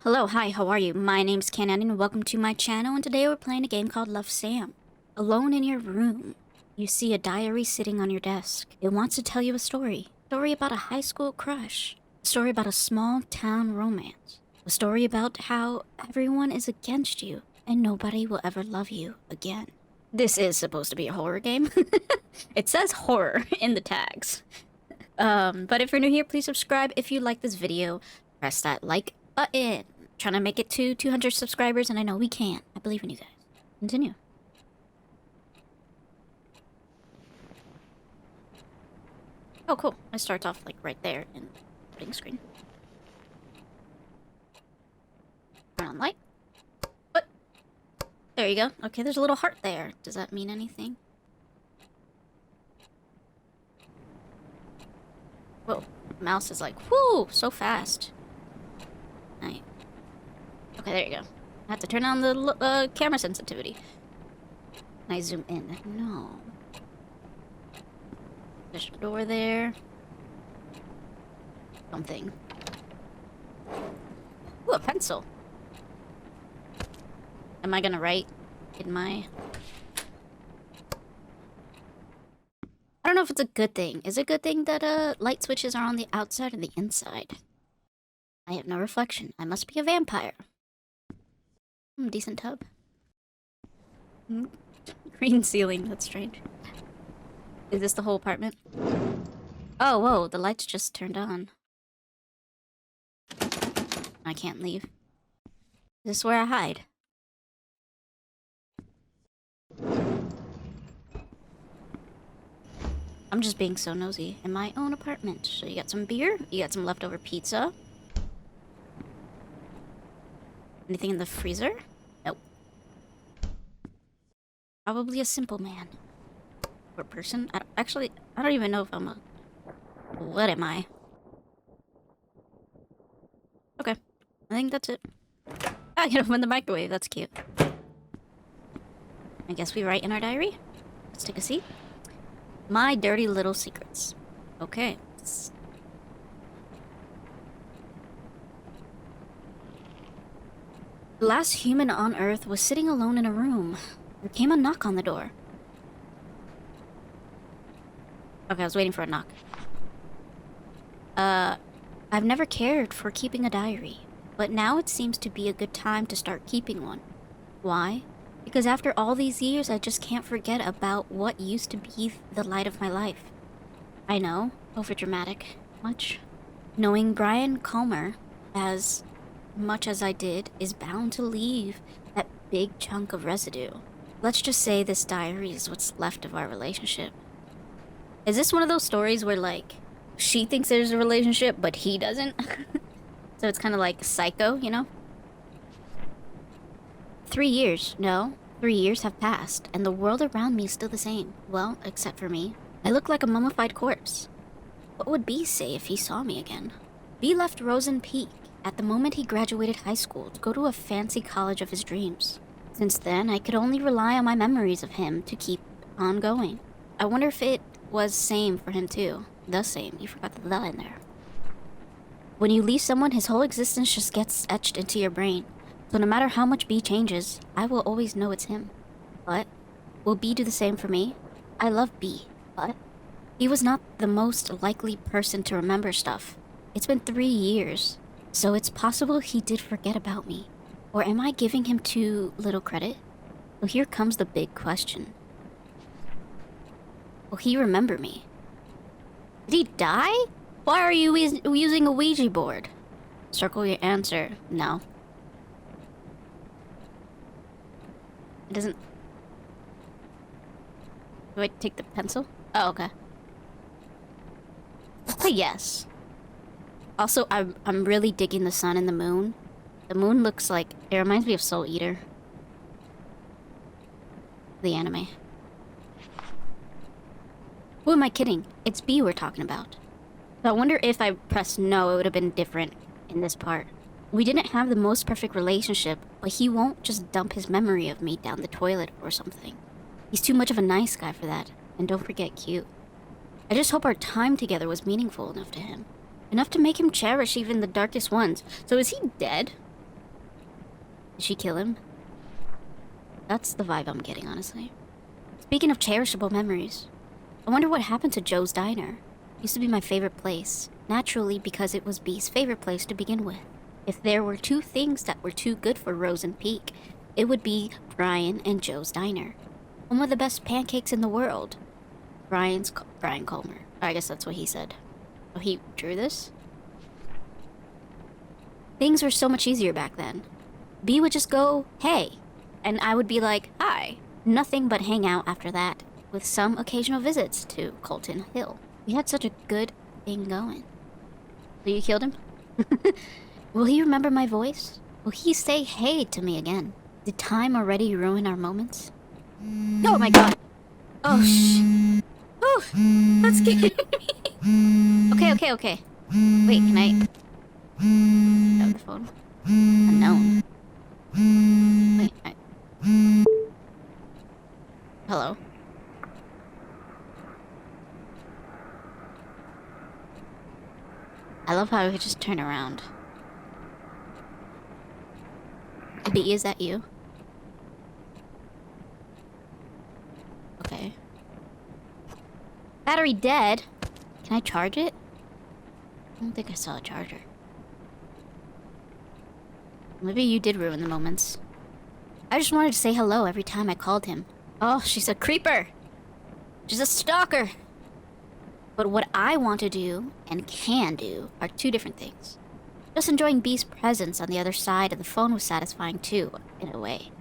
Hello, hi, how are you? My name's Canon and welcome to my channel, and today we're playing a game called Love Sam. Alone in your room, you see a diary sitting on your desk. It wants to tell you a story. A story about a high school crush. A story about a small town romance. A story about how everyone is against you and nobody will ever love you again. This is supposed to be a horror game. It says horror in the tags. But if you're new here, please subscribe. If you like this video, press that like button. Trying to make it to 200 subscribers, and I know we can. I believe in you guys. Continue. Oh, cool. It starts off, like, right there in the loading screen. Turn on light. What? There you go. Okay, there's a little heart there. Does that mean anything? Whoa. Mouse is like, whoo, so fast. Right. Okay, there you go. I have to turn on the camera sensitivity. Can I zoom in? No. There's a door there. Something. Ooh, a pencil. Am I gonna write in my... I don't know if it's a good thing. Is it a good thing that light switches are on the outside or the inside? I have no reflection. I must be a vampire. Decent tub. Green ceiling, that's strange. Is this the whole apartment? Oh, whoa, the lights just turned on. I can't leave. Is this where I hide? I'm just being so nosy. In my own apartment. So you got some beer? You got some leftover pizza? Anything in the freezer? Nope. Probably a simple man. Or person. I don't even know if I'm a... What am I? Okay. I think that's it. I can open the microwave. That's cute. I guess we write in our diary. Let's take a seat. My dirty little secrets. Okay. The last human on Earth was sitting alone in a room. There came a knock on the door. Okay, I was waiting for a knock. I've never cared for keeping a diary, but now it seems to be a good time to start keeping one. Why? Because after all these years, I just can't forget about what used to be the light of my life. I know, overdramatic, much. Knowing Brian Calmer, as much as I did, is bound to leave that big chunk of residue. Let's just say this diary is what's left of our relationship. Is this one of those stories where, like, she thinks there's a relationship, but he doesn't? So it's kind of like Psycho, you know? 3 years. No, 3 years have passed, and the world around me is still the same. Well, except for me. I look like a mummified corpse. What would B say if he saw me again? B left Rosen Peak at the moment he graduated high school to go to a fancy college of his dreams. Since then, I could only rely on my memories of him to keep on going. I wonder if it was same for him too. The same. You forgot the in there. When you leave someone, his whole existence just gets etched into your brain. So no matter how much B changes, I will always know it's him. But will B do the same for me? I love B, but he was not the most likely person to remember stuff. It's been 3 years, so it's possible he did forget about me. Or am I giving him too little credit? So here comes the big question. Will he remember me? Did he die? Why are you using a Ouija board? Circle your answer. No. It doesn't... Do I take the pencil? Oh, okay. Let's say yes. Also, I'm really digging the sun and the moon. The moon looks like... It reminds me of Soul Eater. The anime. Who am I kidding? It's B we're talking about. So I wonder if I pressed no, it would have been different in this part. We didn't have the most perfect relationship, but he won't just dump his memory of me down the toilet or something. He's too much of a nice guy for that. And don't forget cute. I just hope our time together was meaningful enough to him. Enough to make him cherish even the darkest ones. So is he dead? Did she kill him? That's the vibe I'm getting, honestly. Speaking of cherishable memories, I wonder what happened to Joe's Diner. It used to be my favorite place, naturally because it was B's favorite place to begin with. If there were two things that were too good for Rosen Peak, it would be Brian and Joe's Diner. One of the best pancakes in the world. Brian Colmer. I guess that's what he said. Oh, he drew this? Things were so much easier back then. B would just go, hey, and I would be like, hi. Nothing but hang out after that, with some occasional visits to Colton Hill. We had such a good thing going. So you killed him? Will he remember my voice? Will he say hey to me again? Did time already ruin our moments? Oh my god. Oh oh, that's scared me. Okay. Wait, can I grab the phone? Unknown. Wait, hello? I love how we could just turn around. B, is that you? Okay. Battery dead? Can I charge it? I don't think I saw a charger. Maybe you did ruin the moments. I just wanted to say hello every time I called him. Oh, she's a creeper! She's a stalker! But what I want to do, and can do, are two different things. Just enjoying B's presence on the other side of the phone was satisfying too, in a way.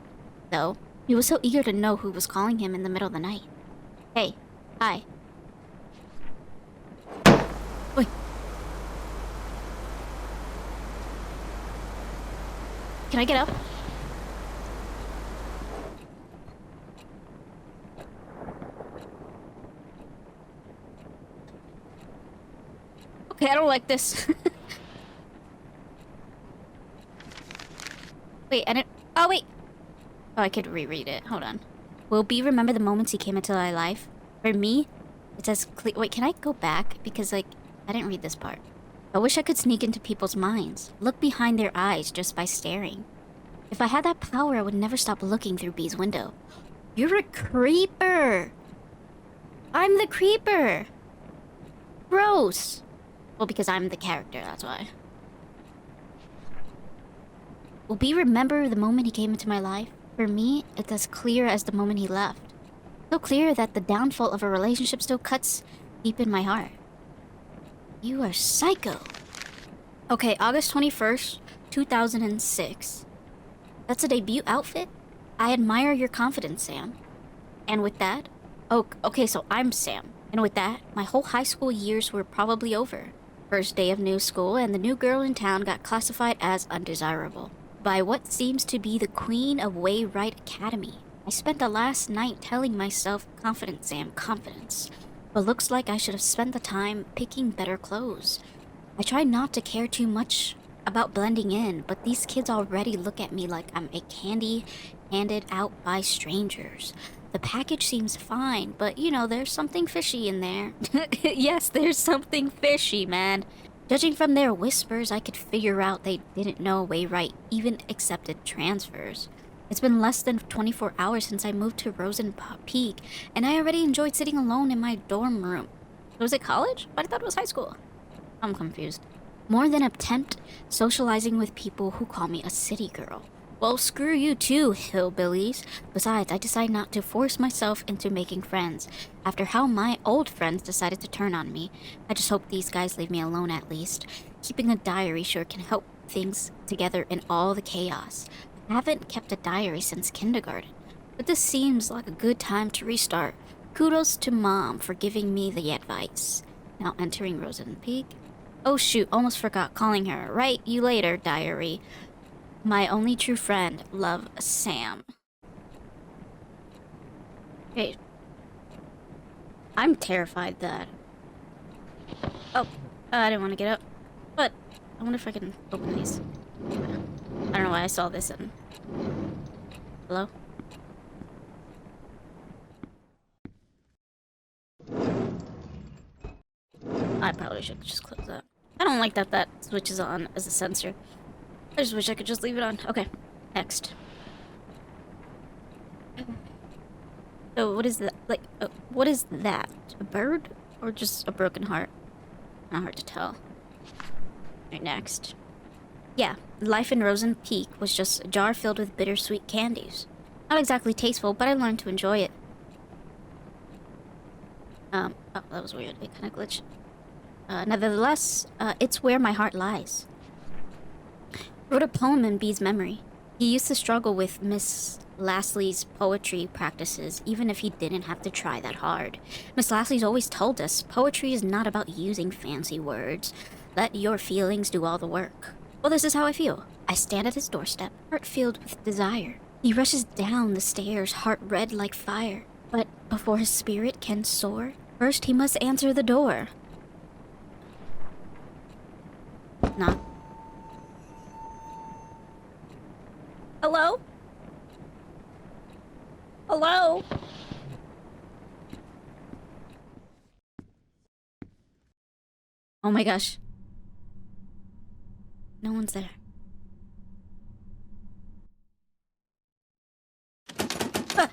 Though, he was so eager to know who was calling him in the middle of the night. Hey, hi. Wait. Can I get up? Okay, I don't like this. Wait, I didn't... Oh, wait! Oh, I could reread it. Hold on. Will B remember the moments he came into my life? For me, it says... Wait, can I go back? Because, like, I didn't read this part. I wish I could sneak into people's minds. Look behind their eyes just by staring. If I had that power, I would never stop looking through B's window. You're a creeper! I'm the creeper! Gross! Well, because I'm the character, that's why. Will B remember the moment he came into my life? For me, it's as clear as the moment he left. So clear that the downfall of a relationship still cuts deep in my heart. You are psycho. Okay, August 21st, 2006. That's a debut outfit? I admire your confidence, Sam. And with that... Oh, okay, so I'm Sam. And with that, my whole high school years were probably over. First day of new school, and the new girl in town got classified as undesirable by what seems to be the queen of Waywright Academy. I spent the last night telling myself, confidence, Sam, confidence. But looks like I should have spent the time picking better clothes. I try not to care too much about blending in, but these kids already look at me like I'm a candy handed out by strangers. The package seems fine, but you know, there's something fishy in there. Yes, there's something fishy, man. Judging from their whispers, I could figure out they didn't know Waywright even accepted transfers. It's been less than 24 hours since I moved to Rosen Peak, and I already enjoyed sitting alone in my dorm room. Was it college? I thought it was high school. I'm confused. More than attempt socializing with people who call me a city girl. Well, screw you too, hillbillies. Besides, I decided not to force myself into making friends. After how my old friends decided to turn on me, I just hope these guys leave me alone at least. Keeping a diary sure can help things together in all the chaos. I haven't kept a diary since kindergarten, but this seems like a good time to restart. Kudos to Mom for giving me the advice. Now entering Rosen Peak. Oh shoot, almost forgot calling her. Write you later, diary. My only true friend, love, Sam. Hey. I'm terrified that... Oh, I didn't want to get up. But, I wonder if I can open these. I don't know why I saw this in... Hello? I probably should just close that. I don't like that that switches on as a sensor. I just wish I could just leave it on. Okay. Next. So what is that? Like, what is that? A bird? Or just a broken heart? Not hard to tell. Right, next. Yeah, life in Rosen Peak was just a jar filled with bittersweet candies. Not exactly tasteful, but I learned to enjoy it. Oh, that was weird. It kind of glitched. Nevertheless, it's where my heart lies. Wrote a poem in B's memory. He used to struggle with Miss Lasley's poetry practices, even if he didn't have to try that hard. Miss Lasley's always told us, poetry is not about using fancy words. Let your feelings do all the work. Well, this is how I feel. I stand at his doorstep, heart filled with desire. He rushes down the stairs, heart red like fire. But before his spirit can soar, first he must answer the door. Knock. Hello? Hello? Oh my gosh. No one's there. Ah!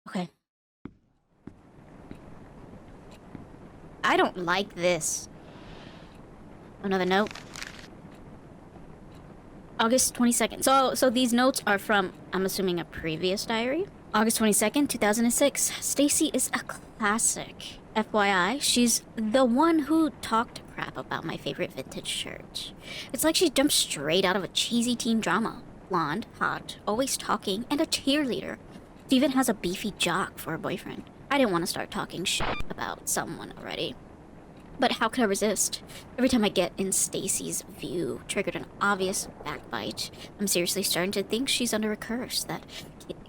Okay. I don't like this. Another note. August 22nd. So these notes are from, I'm assuming, a previous diary. August 22nd, 2006. Stacy is a classic. FYI, she's the one who talked crap about my favorite vintage shirt. It's like she jumped straight out of a cheesy teen drama. Blonde, hot, always talking, and a cheerleader. She even has a beefy jock for a boyfriend. I didn't want to start talking shit about someone already. But how could I resist? Every time I get in Stacy's view, triggered an obvious backbite. I'm seriously starting to think she's under a curse that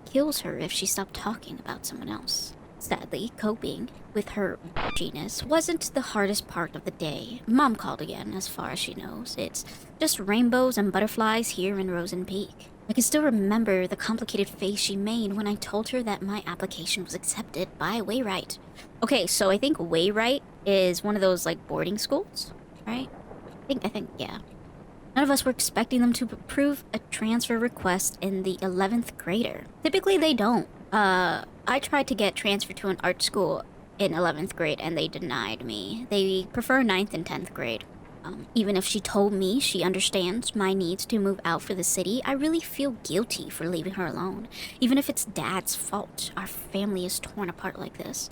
kills her if she stopped talking about someone else. Sadly, coping with her bitchiness wasn't the hardest part of the day. Mom called again, as far as she knows. It's just rainbows and butterflies here in Rosen Peak. I can still remember the complicated face she made when I told her that my application was accepted by Wayrite. Okay, so I think Wayrite is one of those, like, boarding schools, right? I think, yeah. None of us were expecting them to approve a transfer request in the 11th grader. Typically, they don't. I tried to get transferred to an art school in 11th grade, and they denied me. They prefer 9th and 10th grade. Even if she told me she understands my needs to move out for the city, I really feel guilty for leaving her alone. Even if it's Dad's fault, our family is torn apart like this.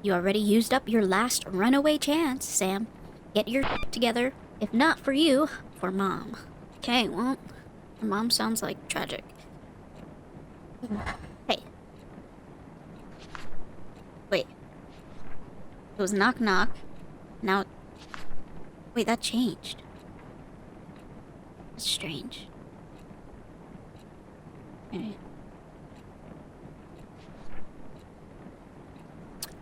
You already used up your last runaway chance, Sam. Get your together. If not for you, for Mom. Okay, well, your mom sounds like tragic. Hey. Wait. It was knock knock. Now... Wait, that changed. That's strange. Okay.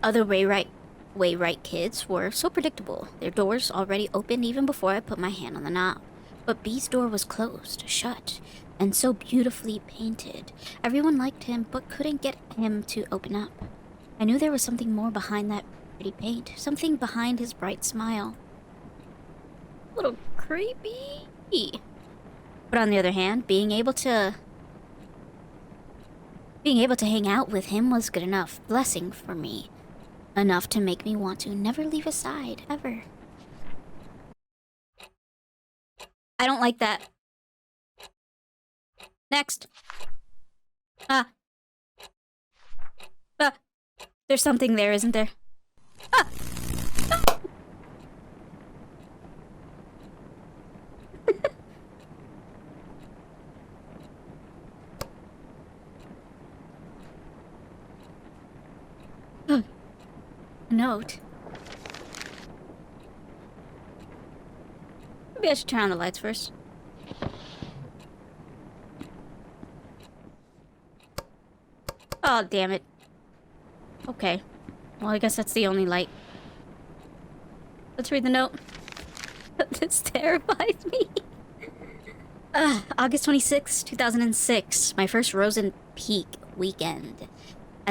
Other Wayrite kids were so predictable. Their doors already opened even before I put my hand on the knob. But B's door was closed, shut, and so beautifully painted. Everyone liked him, but couldn't get him to open up. I knew there was something more behind that pretty paint, something behind his bright smile. A little creepy. But on the other hand, being able to hang out with him was good enough blessing for me. Enough to make me want to never leave his side, ever. I don't like that. Next. There's something there, isn't there? Ah! Note. Maybe I should turn on the lights first. Oh, damn it. Okay. Well, I guess that's the only light. Let's read the note. This terrifies me. August 26, 2006. My first Rosen Peak weekend.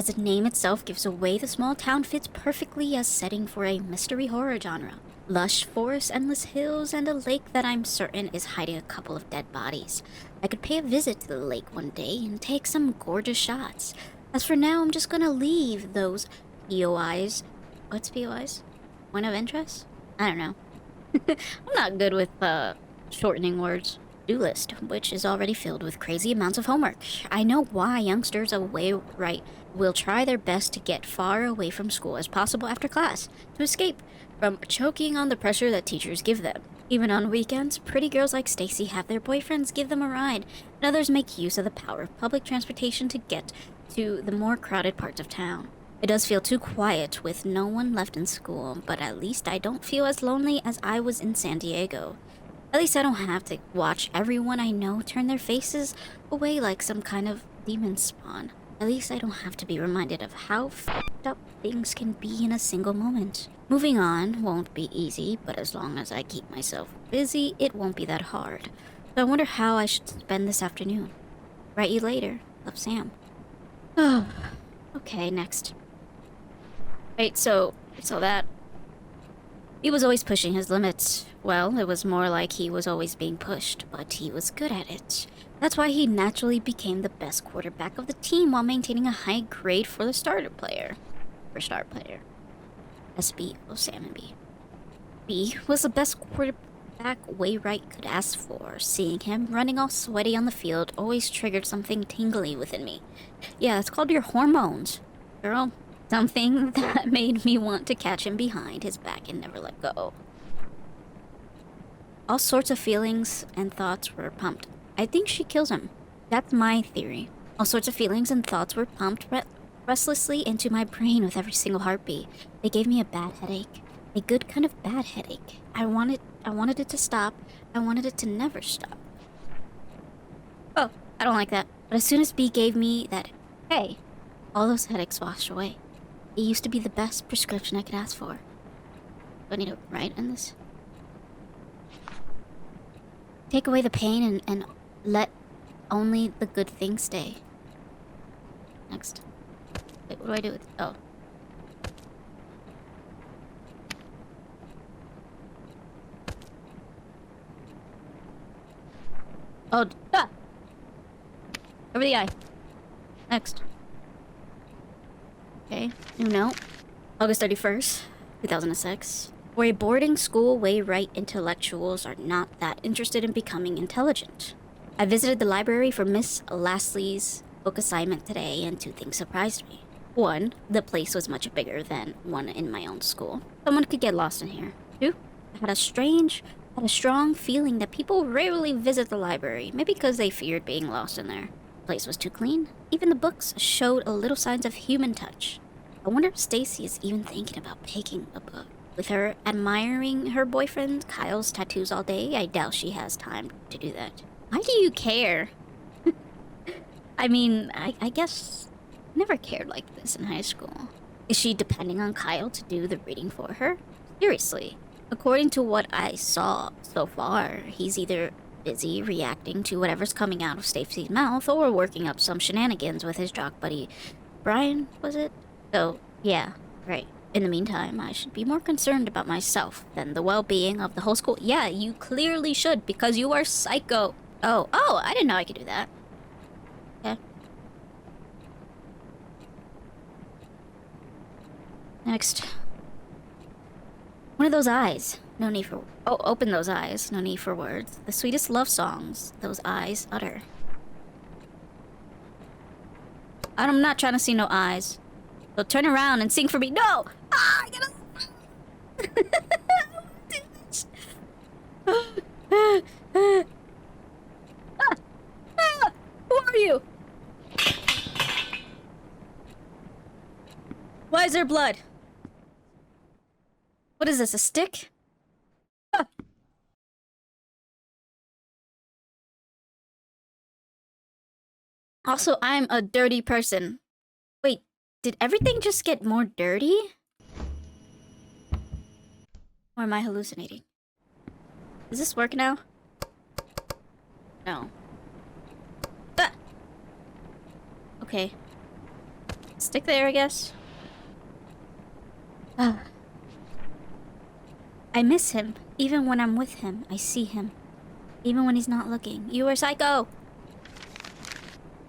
As the name itself gives away, the small town fits perfectly as setting for a mystery horror genre. Lush forests, endless hills, and a lake that I'm certain is hiding a couple of dead bodies. I could pay a visit to the lake one day and take some gorgeous shots. As for now, I'm just gonna leave those POIs. What's POIs? Point of interest? I don't know. I'm not good with, shortening words. To-do list, which is already filled with crazy amounts of homework. I know why youngsters away right will try their best to get far away from school as possible after class, to escape from choking on the pressure that teachers give them. Even on weekends, pretty girls like Stacy have their boyfriends give them a ride, and others make use of the power of public transportation to get to the more crowded parts of town. It does feel too quiet with no one left in school, but at least I don't feel as lonely as I was in San Diego. At least I don't have to watch everyone I know turn their faces away like some kind of demon spawn. At least I don't have to be reminded of how f***ed up things can be in a single moment. Moving on won't be easy, but as long as I keep myself busy, it won't be that hard. So I wonder how I should spend this afternoon. Write you later. Love, Sam. Oh, okay, next. Right, so that. He was always pushing his limits. Well, it was more like he was always being pushed, but he was good at it. That's why he naturally became the best quarterback of the team while maintaining a high grade for the starter player. For star player. SB of Sam and B. B was the best quarterback Wainwright could ask for. Seeing him running all sweaty on the field always triggered something tingly within me. Yeah, it's called your hormones, girl. Something that made me want to catch him behind his back and never let go. All sorts of feelings and thoughts were pumped. I think she kills him. That's my theory. All sorts of feelings and thoughts were pumped restlessly into my brain with every single heartbeat. They gave me a bad headache. A good kind of bad headache. I wanted it to stop. I wanted it to never stop. Oh, I don't like that. But as soon as B gave me that, hey, all those headaches washed away. It used to be the best prescription I could ask for. Do I need to write in this? Take away the pain and let only the good things stay. Next. Wait, what do I do with... Oh. Oh, ah! Over the eye. Next. Okay, new note. August 31st, 2006. For a boarding school, Wainwright intellectuals are not that interested in becoming intelligent. I visited the library for Miss Lastly's book assignment today, and two things surprised me. One, the place was much bigger than one in my own school. Someone could get lost in here. Two, I had a strong feeling that people rarely visit the library, maybe because they feared being lost in there. The place was too clean. Even the books showed a little signs of human touch. I wonder if Stacy is even thinking about picking a book. With her admiring her boyfriend Kyle's tattoos all day, I doubt she has time to do that. Why do you care? I mean, I guess I never cared like this in high school. Is she depending on Kyle to do the reading for her? Seriously. According to what I saw so far, he's either busy reacting to whatever's coming out of Stacy's mouth or working up some shenanigans with his jock buddy. Brian, was it? So, yeah, right. In the meantime, I should be more concerned about myself than the well-being of the whole school. Yeah, you clearly should, because you are psycho. Oh, I didn't know I could do that. Okay. Next. One of those eyes. No need for... Oh, open those eyes. No need for words. The sweetest love songs those eyes utter. I'm not trying to see no eyes. So turn around and sing for me. No! Ah, I gotta... do this. Who are you? Why is there blood? What is this, a stick? Ah. Also, I'm a dirty person. Wait, did everything just get more dirty? Or am I hallucinating? Does this work now? No. Ah! Okay. Stick there, I guess. I miss him. Even when I'm with him, I see him. Even when he's not looking. You are psycho!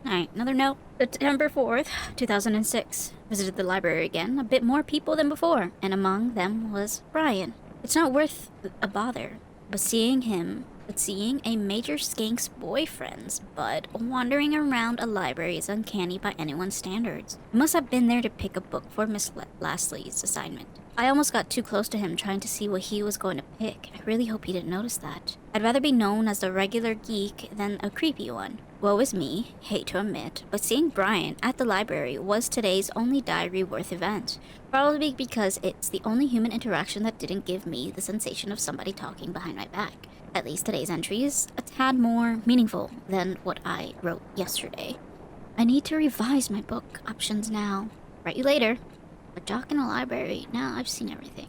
Alright, another note. September 4th, 2006. Visited the library again. A bit more people than before. And among them was Brian. It's not worth a bother. But seeing a major skank's boyfriend's bud wandering around a library is uncanny by anyone's standards. He must have been there to pick a book for Miss Lastly's assignment. I almost got too close to him trying to see what he was going to pick. I really hope he didn't notice that. I'd rather be known as the regular geek than a creepy one. Woe is me, hate to admit, but seeing Brian at the library was today's only diary-worth event. Probably because it's the only human interaction that didn't give me the sensation of somebody talking behind my back. At least today's entry is a tad more meaningful than what I wrote yesterday. I need to revise my book options now. Write you later. A jock in a library. Now I've seen everything.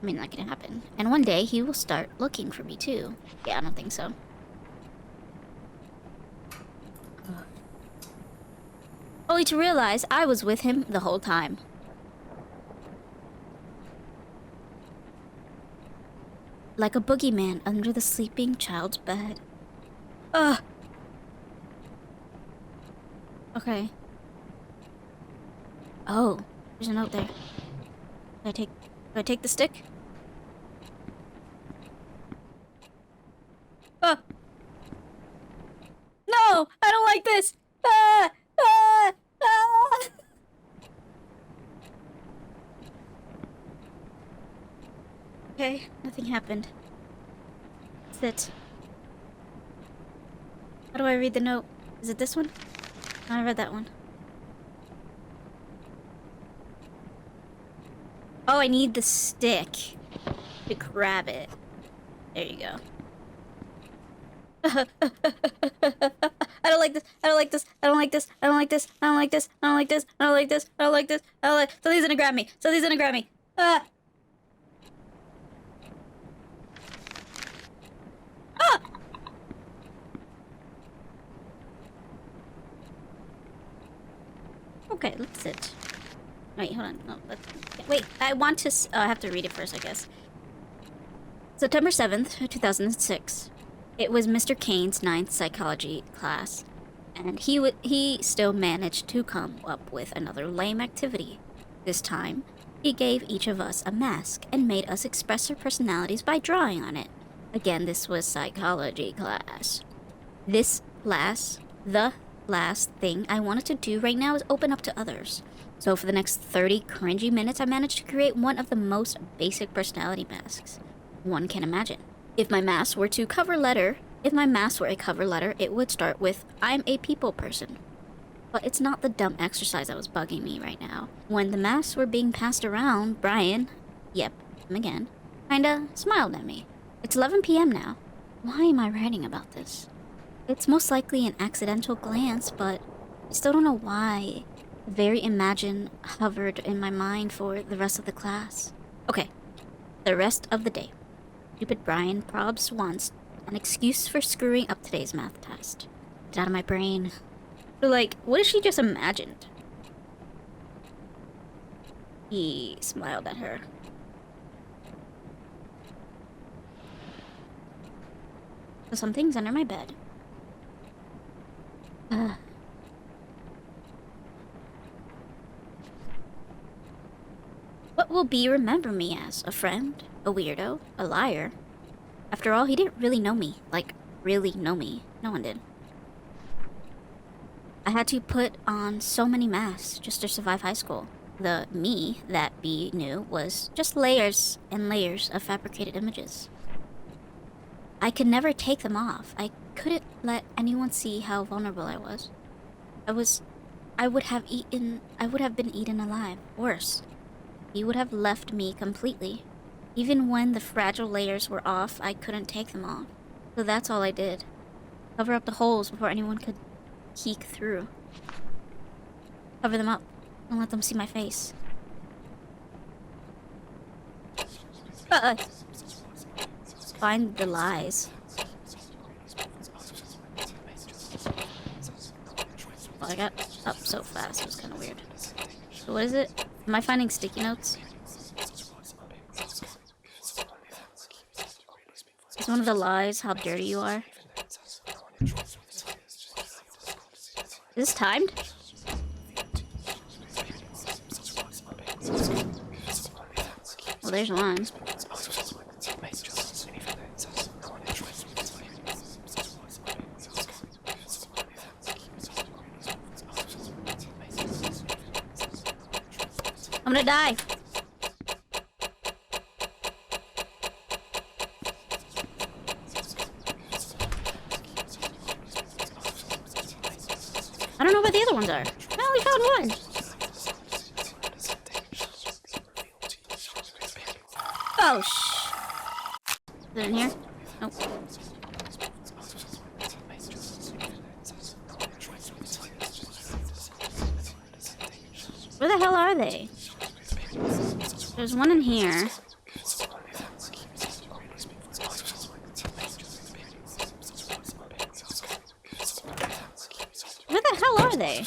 I mean, that can happen. And one day he will start looking for me too. Yeah, I don't think so. Only to realize I was with him the whole time. Like a boogeyman under the sleeping child's bed. Ugh. Okay. Oh, there's a note there. Do I take the stick? No! I don't like this! Ah! Ah! Ah! Okay, nothing happened. That's it. How do I read the note? Is it this one? I read that one. Oh, I need the stick to grab it. There you go. I don't like this. I don't like this. I don't like this. I don't like this. I don't like this. I don't like this. I don't like this. I don't like this. I don't like. Something's gonna grab me. Something's gonna grab me. Ah! Ah! Okay, let's sit. Wait, hold on. No, wait, I want to. I have to read it first, I guess. September 7th, 2006. It was Mr. Kane's 9th psychology class, and he still managed to come up with another lame activity. This time, he gave each of us a mask and made us express our personalities by drawing on it. Again, this was psychology class. The last thing I wanted to do right now is open up to others. So for the next 30 cringy minutes, I managed to create one of the most basic personality masks one can imagine. If my mask were a cover letter, it would start with, I'm a people person. But it's not the dumb exercise that was bugging me right now. When the masks were being passed around, Brian, yep, him again, kinda smiled at me. It's 11 p.m. now. Why am I writing about this? It's most likely an accidental glance, but I still don't know why. The very imagine hovered in my mind for the rest of the class. Okay, the rest of the day. Stupid Brian probs wants an excuse for screwing up today's math test. Get out of my brain. But like, what if she just imagined? He smiled at her. So something's under my bed. What will B remember me as? A friend? A weirdo? A liar? After all, he didn't really know me. Like, really know me. No one did. I had to put on so many masks just to survive high school. The me that B knew was just layers and layers of fabricated images. I could never take them off. I couldn't let anyone see how vulnerable I was. I would have been eaten alive. Worse. He would have left me completely. Even when the fragile layers were off, I couldn't take them off. So that's all I did. Cover up the holes before anyone could peek through. Cover them up. Don't let them see my face. Find the lies. All I got. up so fast. It was kind of weird. So what is it? Am I finding sticky notes? Is one of the lies how dirty you are? Is this timed? Well, there's one. I'm gonna die. I don't know where the other ones are. I only found one. Oh, Is it in here? Nope. Where the hell are they? There's one in here. Where the hell are they?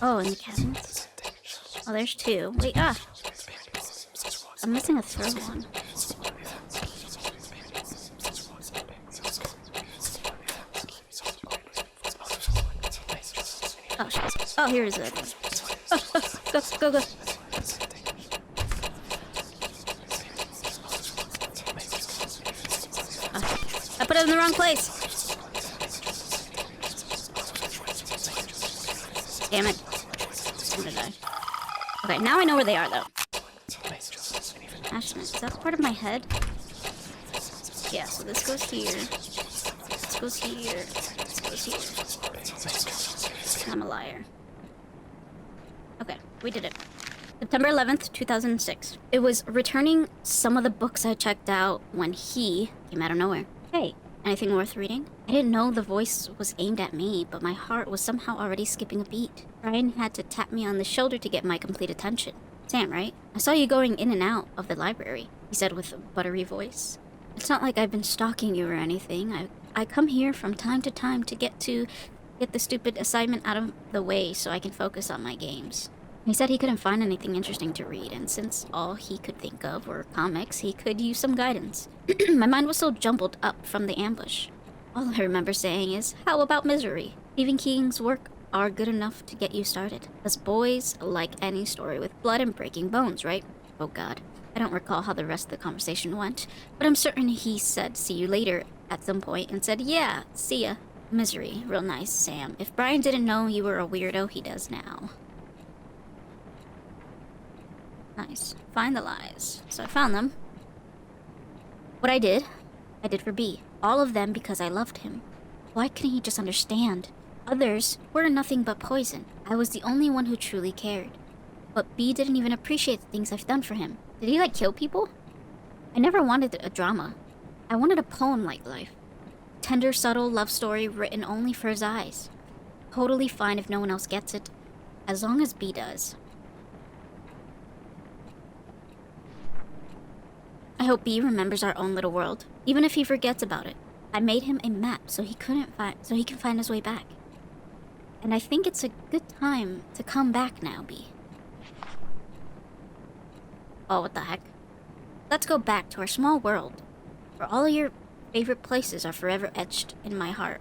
Oh, in the cabinets? Oh, there's two. Wait, I'm missing a third one. Oh, shit. Oh, here is it. Go, go, go. I put it in the wrong place. Damn it. I'm gonna die. Okay, now I know where they are, though. Ashman, is that part of my head? Yeah, so this goes here. This goes here. This goes here. I'm a liar. Okay, we did it. September 11th, 2006. It was returning some of the books I checked out when he came out of nowhere. Hey, anything worth reading? I didn't know the voice was aimed at me, but my heart was somehow already skipping a beat. Brian had to tap me on the shoulder to get my complete attention. Sam, right? I saw you going in and out of the library, he said with a buttery voice. It's not like I've been stalking you or anything. I come here from time to time to get the stupid assignment out of the way so I can focus on my games. He said he couldn't find anything interesting to read, and since all he could think of were comics, he could use some guidance. My mind was so jumbled up from the ambush. All I remember saying is, how about Misery? Stephen King's work are good enough to get you started. As boys like any story with blood and breaking bones, right? Oh god. I don't recall how the rest of the conversation went, but I'm certain he said see you later at some point and said, yeah, see ya. Misery. Real nice, Sam. If Brian didn't know you were a weirdo, he does now. Nice. Find the lies. So I found them. What I did for B. All of them because I loved him. Why couldn't he just understand? Others were nothing but poison. I was the only one who truly cared. But B didn't even appreciate the things I've done for him. Did he, kill people? I never wanted a drama. I wanted a poem-like life. Tender, subtle love story written only for his eyes. Totally fine if no one else gets it, as long as B does. I hope B remembers our own little world, even if he forgets about it. I made him a map so he can find his way back. And I think it's a good time to come back now, B. Oh, what the heck? Let's go back to our small world, where all of your favorite places are forever etched in my heart.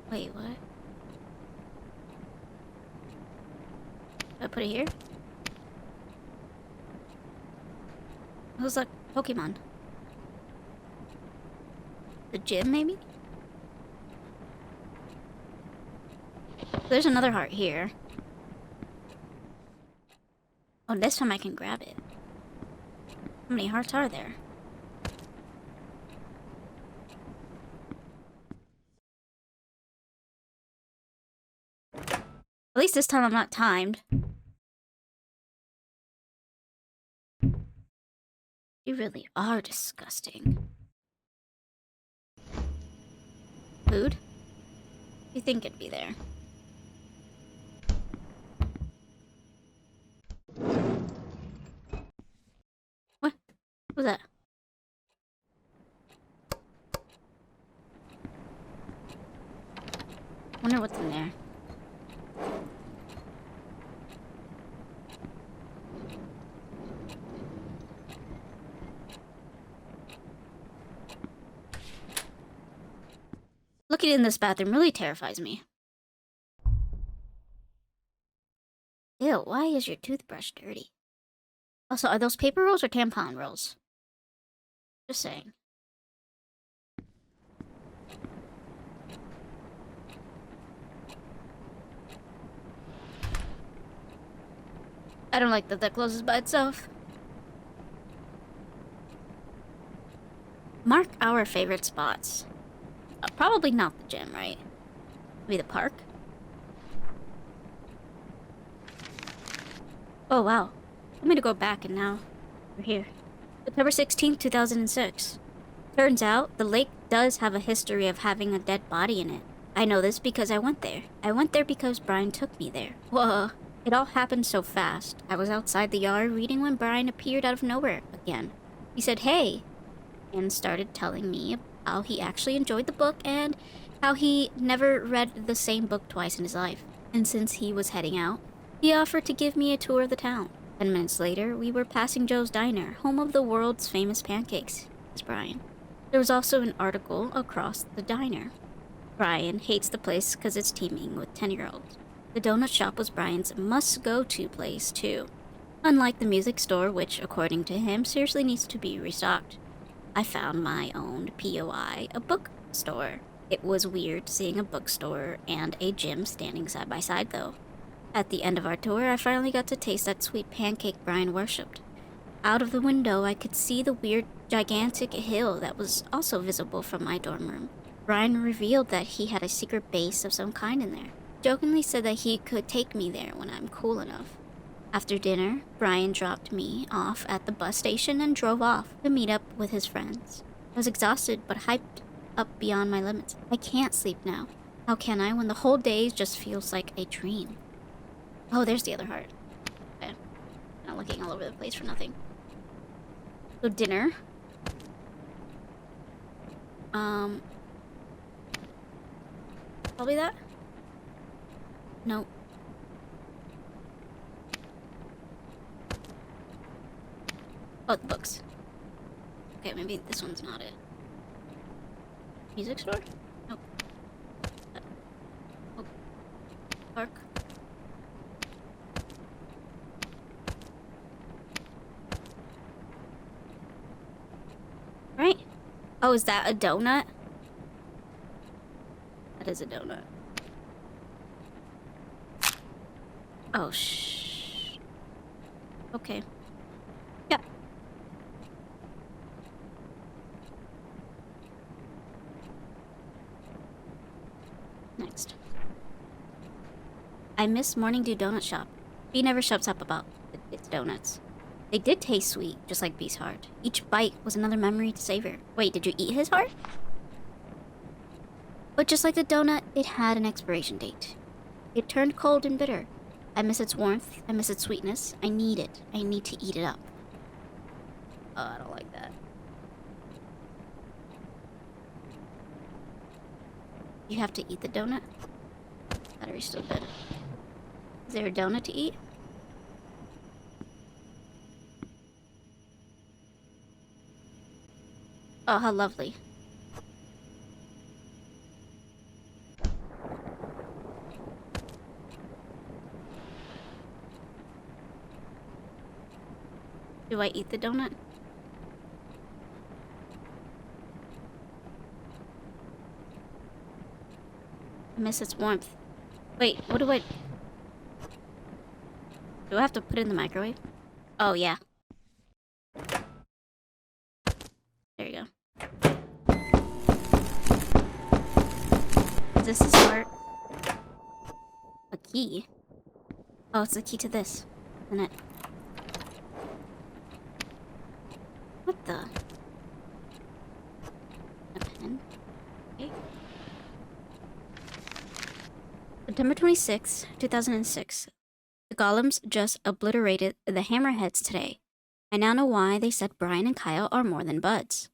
Wait, what? Did I put it here? It was like Pokemon. The gym, maybe? There's another heart here. Oh, this time I can grab it. How many hearts are there? At least this time I'm not timed. You really are disgusting. Food? You think it'd be there? What's that? Wonder what's in there. Looking in this bathroom really terrifies me. Ew, why is your toothbrush dirty? Also, are those paper rolls or tampon rolls? Just saying. I don't like that that closes by itself. Mark our favorite spots. Probably not the gym, right? Maybe the park? Oh, wow. I'm gonna go back and now we're here. September 16th, 2006. Turns out, the lake does have a history of having a dead body in it. I know this because I went there. I went there because Brian took me there. Whoa. It all happened so fast. I was outside the yard reading when Brian appeared out of nowhere again. He said, "Hey," and started telling me how he actually enjoyed the book and how he never read the same book twice in his life. And since he was heading out, he offered to give me a tour of the town. 10 minutes later, we were passing Joe's Diner, home of the world's famous pancakes. It's Brian. There was also an article across the diner. Brian hates the place because it's teeming with 10-year-olds. The donut shop was Brian's must-go-to place, too. Unlike the music store, which, according to him, seriously needs to be restocked. I found my own POI, a bookstore. It was weird seeing a bookstore and a gym standing side by side, though. At the end of our tour, I finally got to taste that sweet pancake Brian worshipped. Out of the window, I could see the weird, gigantic hill that was also visible from my dorm room. Brian revealed that he had a secret base of some kind in there. Jokingly said that he could take me there when I'm cool enough. After dinner, Brian dropped me off at the bus station and drove off to meet up with his friends. I was exhausted but hyped up beyond my limits. I can't sleep now. How can I when the whole day just feels like a dream? Oh, there's the other heart. Okay. Not looking all over the place for nothing. So dinner. Probably that? Nope. Oh, the books. Okay, maybe this one's not it. Music store? Nope. Oh. Park. Right? Oh, is that a donut? That is a donut. Oh, shh. Okay. Yeah. Next. I miss Morning Dew Donut Shop. Bee never shuts up about its donuts. They did taste sweet, just like Bee's heart. Each bite was another memory to savor. Wait, did you eat his heart? But just like the donut, it had an expiration date. It turned cold and bitter. I miss its warmth. I miss its sweetness. I need it. I need to eat it up. Oh, I don't like that. You have to eat the donut? Battery's still dead. Is there a donut to eat? Oh, how lovely. Do I eat the donut? I miss its warmth. Wait, what do I... Do I have to put it in the microwave? Oh, yeah. There you go. Is this the start? A key? Oh, it's the key to this, isn't it? What the? A pen? Okay. September 26, 2006. The golems just obliterated the hammerheads today. I now know why they said Brian and Kyle are more than buds.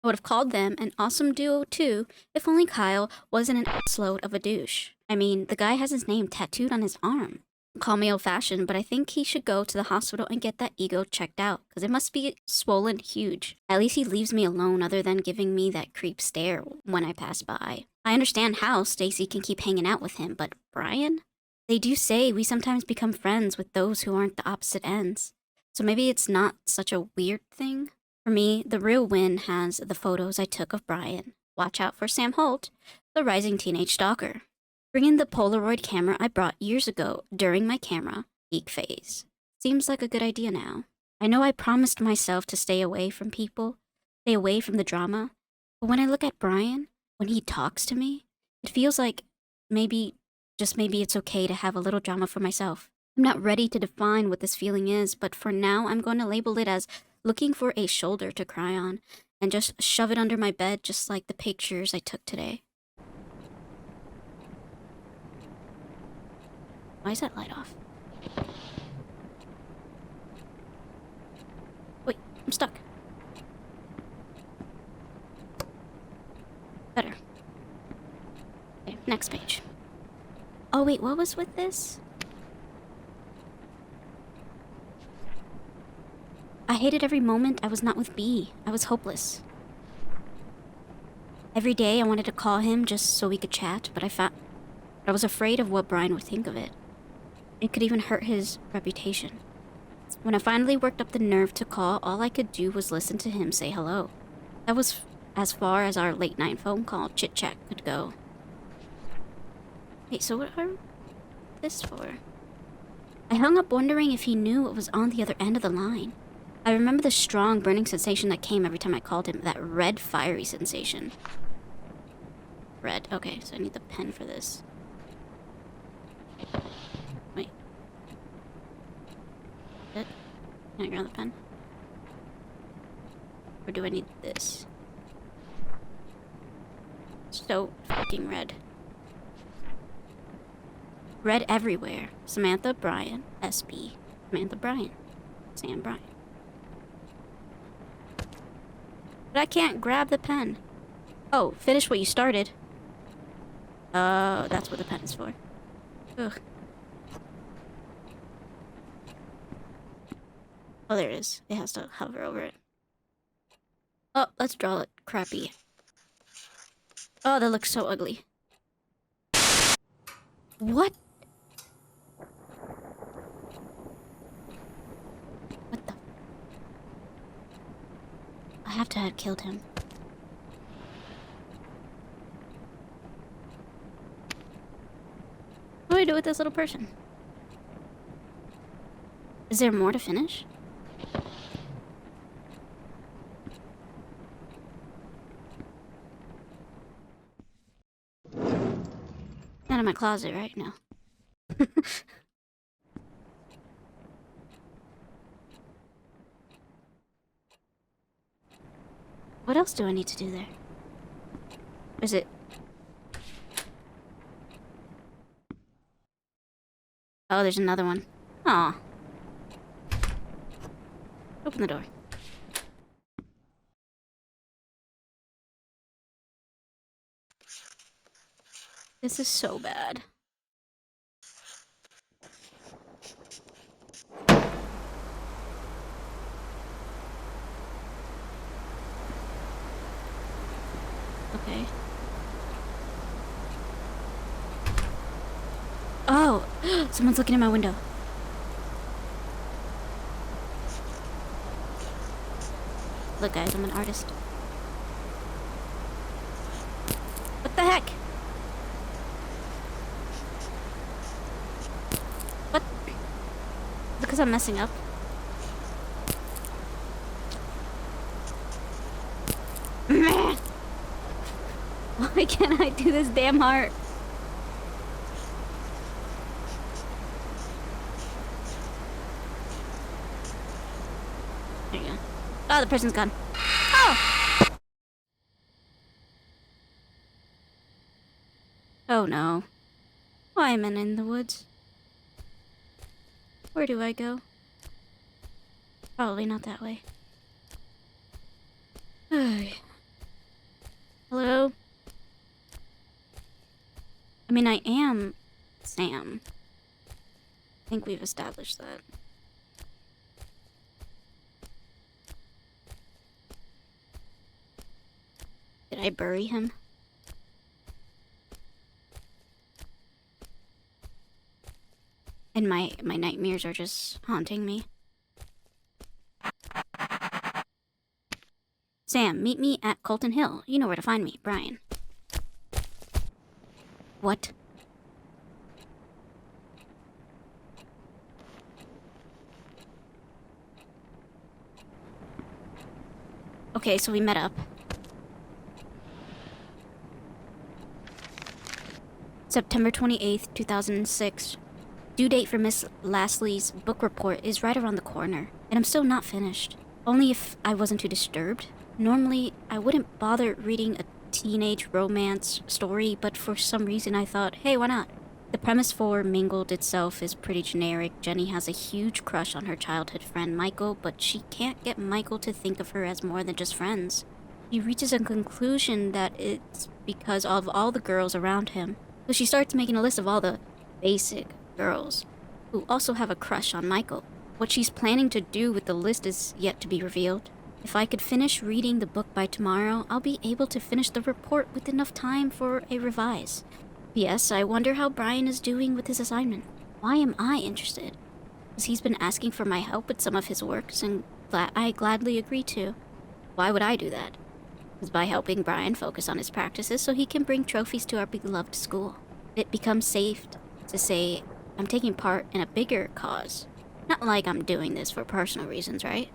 I would have called them an awesome duo too if only Kyle wasn't an assload of a douche. I mean, the guy has his name tattooed on his arm. Call me old-fashioned, but I think he should go to the hospital and get that ego checked out, because it must be swollen huge. At least he leaves me alone other than giving me that creep stare when I pass by. I understand how Stacy can keep hanging out with him, but Brian? They do say we sometimes become friends with those who aren't the opposite ends. So maybe it's not such a weird thing. For me, the real win has the photos I took of Brian. Watch out for Sam Holt, the rising teenage stalker. Bring in the Polaroid camera I brought years ago during my camera geek phase. Seems like a good idea now. I know I promised myself to stay away from people, stay away from the drama, but when I look at Brian, when he talks to me, it feels like maybe, just maybe it's okay to have a little drama for myself. I'm not ready to define what this feeling is, but for now I'm going to label it as looking for a shoulder to cry on and just shove it under my bed just like the pictures I took today. Why is that light off? Wait, I'm stuck. Better. Okay, next page. Oh wait, what was with this? I hated every moment I was not with B. I was hopeless. Every day I wanted to call him just so we could chat, but I was afraid of what Brian would think of it. It could even hurt his reputation. When I finally worked up the nerve to call, all I could do was listen to him say hello. That was as far as our late night phone call chit-chat could go. Wait, so what are this for? I hung up wondering if he knew what was on the other end of the line. I remember the strong burning sensation that came every time I called him, that red fiery sensation. Red, okay, so I need the pen for this. Wait. Can I grab the pen? Or do I need this? So fucking red. Red everywhere. Samantha Bryan, SB. Samantha Bryan. Sam Bryan. But I can't grab the pen. Oh, finish what you started. That's what the pen is for. Ugh. Oh, there it is. It has to hover over it. Oh, let's draw it crappy. Oh, that looks so ugly. What? What the? I have to have killed him. What do I do with this little person? Is there more to finish? Not in my closet right now. What else do I need to do there? Is it? Oh, there's another one. Aw. Open the door. This is so bad. Okay. Oh! Someone's looking in my window. Look, guys, I'm an artist. What the heck? What? Because I'm messing up. Why can't I do this damn heart? There you go. Oh, the person's gone. Oh! Oh no. Why am I in the woods? Where do I go? Probably not that way. Hello? I mean, I am Sam. I think we've established that. Did I bury him? And my nightmares are just haunting me. Sam, meet me at Colton Hill. You know where to find me, Brian. What? Okay, so we met up. September 28th, 2006. Due date for Miss Lastly's book report is right around the corner, and I'm still not finished. Only if I wasn't too disturbed. Normally, I wouldn't bother reading a teenage romance story, but for some reason I thought, hey, why not? The premise for Mingled itself is pretty generic. Jenny has a huge crush on her childhood friend Michael, but she can't get Michael to think of her as more than just friends. He reaches a conclusion that it's because of all the girls around him. So she starts making a list of all the basic girls who also have a crush on Michael. What she's planning to do with the list is yet to be revealed. If I could finish reading the book by tomorrow, I'll be able to finish the report with enough time for a revise. P.S. I wonder how Brian is doing with his assignment. Why am I interested? Because he's been asking for my help with some of his works, and I gladly agree to. Why would I do that? Because by helping Brian focus on his practices so he can bring trophies to our beloved school. It becomes safe to say I'm taking part in a bigger cause. Not like I'm doing this for personal reasons, right?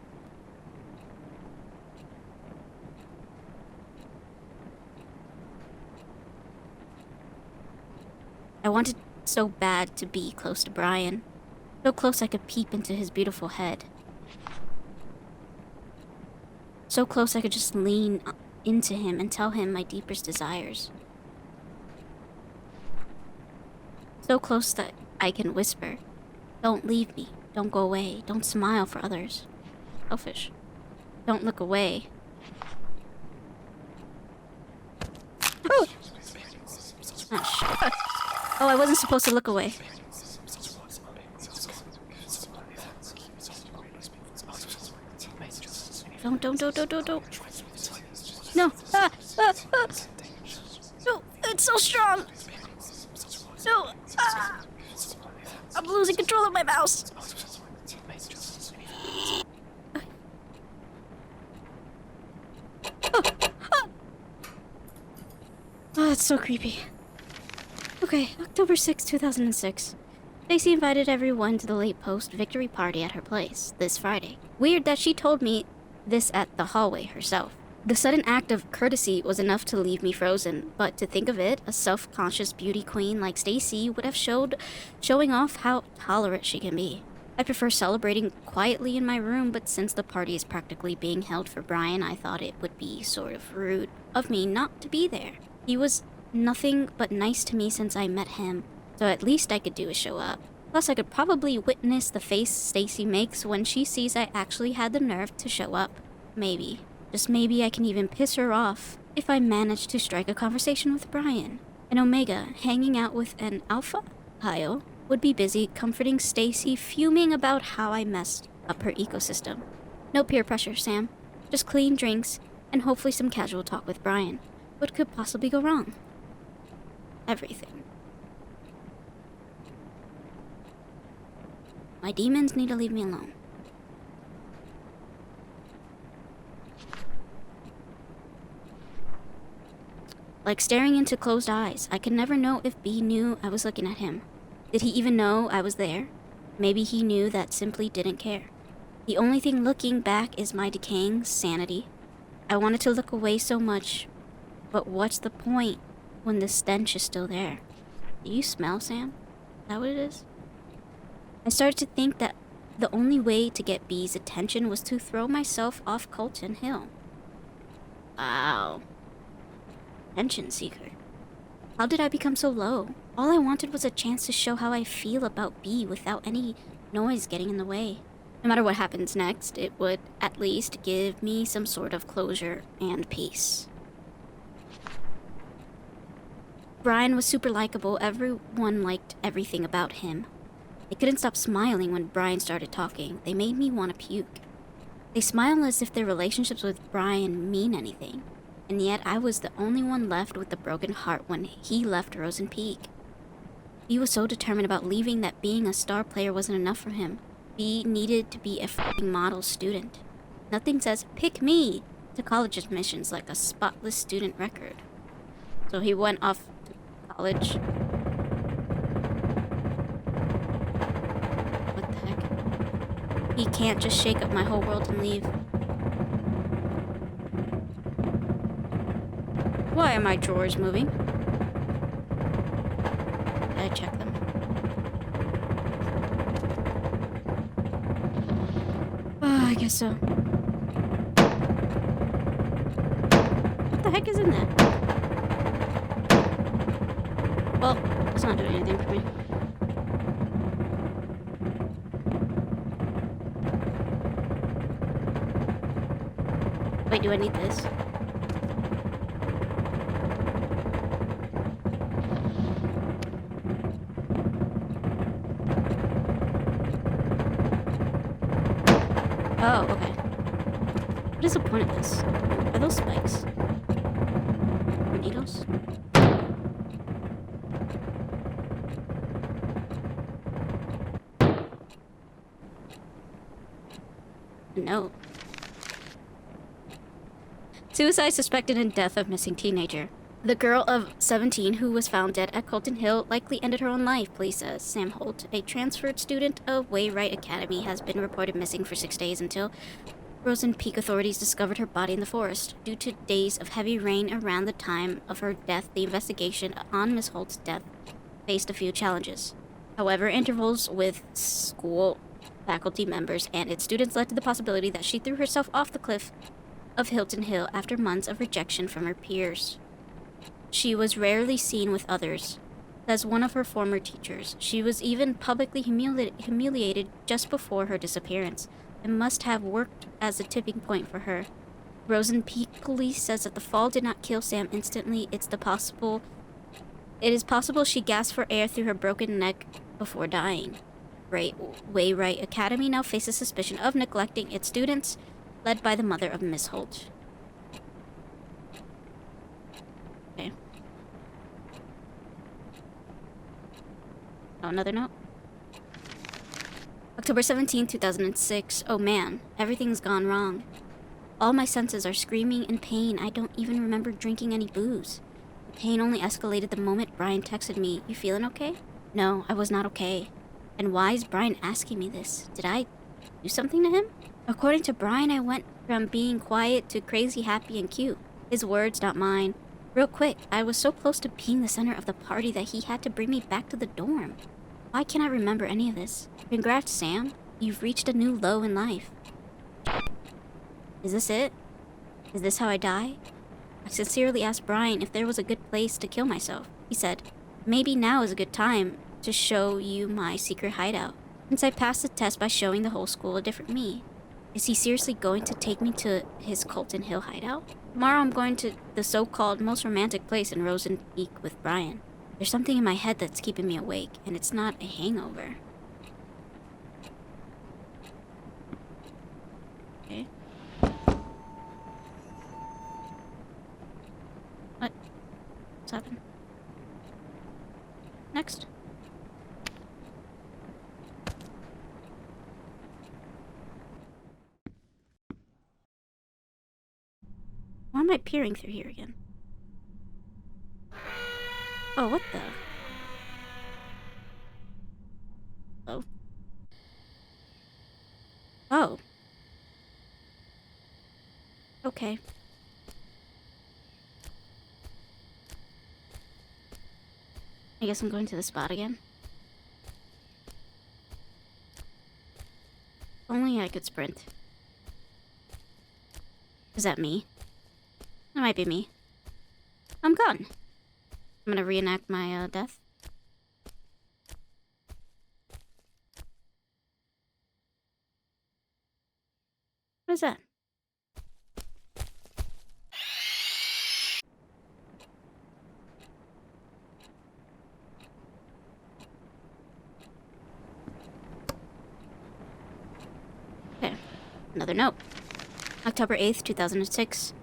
I wanted so bad to be close to Brian. So close I could peep into his beautiful head. So close I could just lean into him and tell him my deepest desires. So close that I can whisper, don't leave me, don't go away, don't smile for others. Selfish. Don't look away. Oh! Oh, shit. Oh, I wasn't supposed to look away. Don't. No. No, it's so strong. No. I'm losing control of my mouse. Oh, it's so creepy. Okay, October 6, 2006. Stacy invited everyone to the late post victory party at her place this Friday. Weird that she told me this at the hallway herself. The sudden act of courtesy was enough to leave me frozen, but to think of it, a self-conscious beauty queen like Stacy would have showing off how tolerant she can be. I prefer celebrating quietly in my room, but since the party is practically being held for Brian, I thought it would be sort of rude of me not to be there. He was nothing but nice to me since I met him, so at least I could do is show up. Plus, I could probably witness the face Stacy makes when she sees I actually had the nerve to show up. Maybe. Just maybe I can even piss her off if I manage to strike a conversation with Brian. An Omega hanging out with an Alpha, Kyle, would be busy comforting Stacy, fuming about how I messed up her ecosystem. No peer pressure, Sam. Just clean drinks and hopefully some casual talk with Brian. What could possibly go wrong? Everything. My demons need to leave me alone. Like staring into closed eyes, I could never know if B knew I was looking at him. Did he even know I was there? Maybe he knew that simply didn't care. The only thing looking back is my decaying sanity. I wanted to look away so much, but what's the point when the stench is still there? Do you smell, Sam? Is that what it is? I started to think that the only way to get B's attention was to throw myself off Colton Hill. Wow. Attention seeker. How did I become so low? All I wanted was a chance to show how I feel about B without any noise getting in the way. No matter what happens next, it would at least give me some sort of closure and peace. Brian was super likable. Everyone liked everything about him. They couldn't stop smiling when Brian started talking. They made me want to puke. They smiled as if their relationships with Brian mean anything. And yet I was the only one left with a broken heart when he left Rosen Peak. He was so determined about leaving that being a star player wasn't enough for him. He needed to be a f***ing model student. Nothing says, pick me, to college admissions like a spotless student record. So he went off to college. What the heck? He can't just shake up my whole world and leave. Why are my drawers moving? Did I check them? Oh, I guess so. What the heck is in there? Well, it's not doing anything for me. Wait, do I need this? Oh, okay. What is the point of this? Are those spikes? Or needles? No. Suicide suspected in death of missing teenager. The girl of 17 who was found dead at Colton Hill likely ended her own life, police says. Sam Holt, a transferred student of Wainwright Academy, has been reported missing for 6 days until Rosen Peak authorities discovered her body in the forest. Due to days of heavy rain around the time of her death, the investigation on Miss Holt's death faced a few challenges. However, intervals with school faculty members and its students led to the possibility that she threw herself off the cliff of Hilton Hill after months of rejection from her peers. She was rarely seen with others, says one of her former teachers. She was even publicly humiliated just before her disappearance. It must have worked as a tipping point for her. Rosen Peak police says that the fall did not kill Sam instantly. It is possible she gasped for air through her broken neck before dying. Wainwright Academy now faces suspicion of neglecting its students, led by the mother of Miss Holt. Okay. Oh, another note. October 17, 2006. Oh man, everything's gone wrong. All my senses are screaming in pain. I don't even remember drinking any booze. The pain only escalated the moment Brian texted me, "You feeling okay?" No, I was not okay. And why is Brian asking me this? Did I do something to him? According to Brian, I went from being quiet to crazy, happy, and cute. His words, not mine. Real quick, I was so close to being the center of the party that he had to bring me back to the dorm. Why can't I remember any of this? Congrats, Sam. You've reached a new low in life. Is this it? Is this how I die? I sincerely asked Brian if there was a good place to kill myself. He said, maybe now is a good time to show you my secret hideout, since I passed the test by showing the whole school a different me. Is he seriously going to take me to his Colton Hill hideout? Tomorrow I'm going to the so-called most romantic place in Rosen Peak with Brian. There's something in my head that's keeping me awake, and it's not a hangover. Okay. What's happened? Next. Why am I peering through here again? Oh, what the? Oh. Oh. Okay. I guess I'm going to the spot again. If only I could sprint. Is that me? That might be me. I'm gone. I'm gonna reenact my death. What is that? Okay, another note. October 8th, 2006.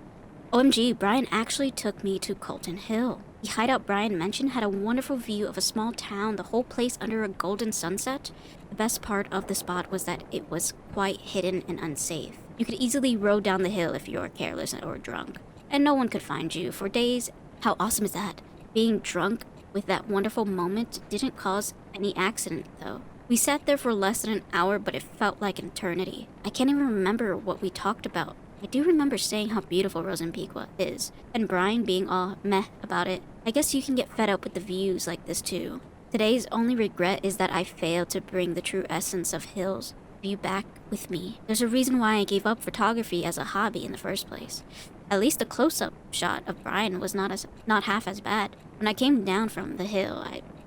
OMG, Brian actually took me to Colton Hill. The hideout Brian mentioned had a wonderful view of a small town, the whole place under a golden sunset. The best part of the spot was that it was quite hidden and unsafe. You could easily row down the hill if you were careless or drunk, and no one could find you for days. How awesome is that? Being drunk with that wonderful moment didn't cause any accident, though. We sat there for less than an hour, but it felt like an eternity. I can't even remember what we talked about. I do remember saying how beautiful Rosen Peak is, and Brian being all meh about it. I guess you can get fed up with the views like this too. Today's only regret is that I failed to bring the true essence of Hills View back with me. There's a reason why I gave up photography as a hobby in the first place. At least the close-up shot of Brian was not half as bad. When I came down from the hill,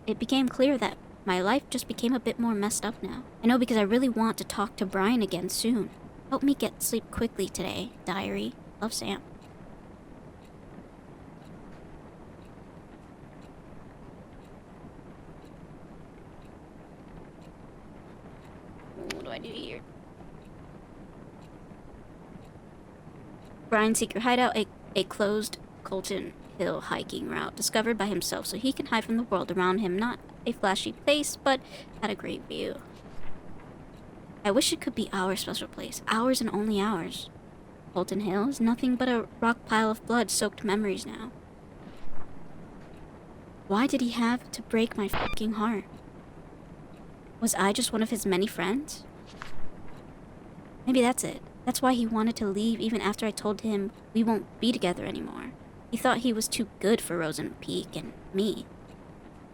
it became clear that my life just became a bit more messed up now. I know, because I really want to talk to Brian again soon. Help me get sleep quickly today, diary. Love, Sam. What do I do here? Brian's secret hideout, a closed Colton Hill hiking route discovered by himself so he can hide from the world around him. Not a flashy place, but had a great view. I wish it could be our special place. Ours and only ours. Colton Hill is nothing but a rock pile of blood-soaked memories now. Why did he have to break my fucking heart? Was I just one of his many friends? Maybe that's it. That's why he wanted to leave even after I told him we won't be together anymore. He thought he was too good for Rosen Peak and me.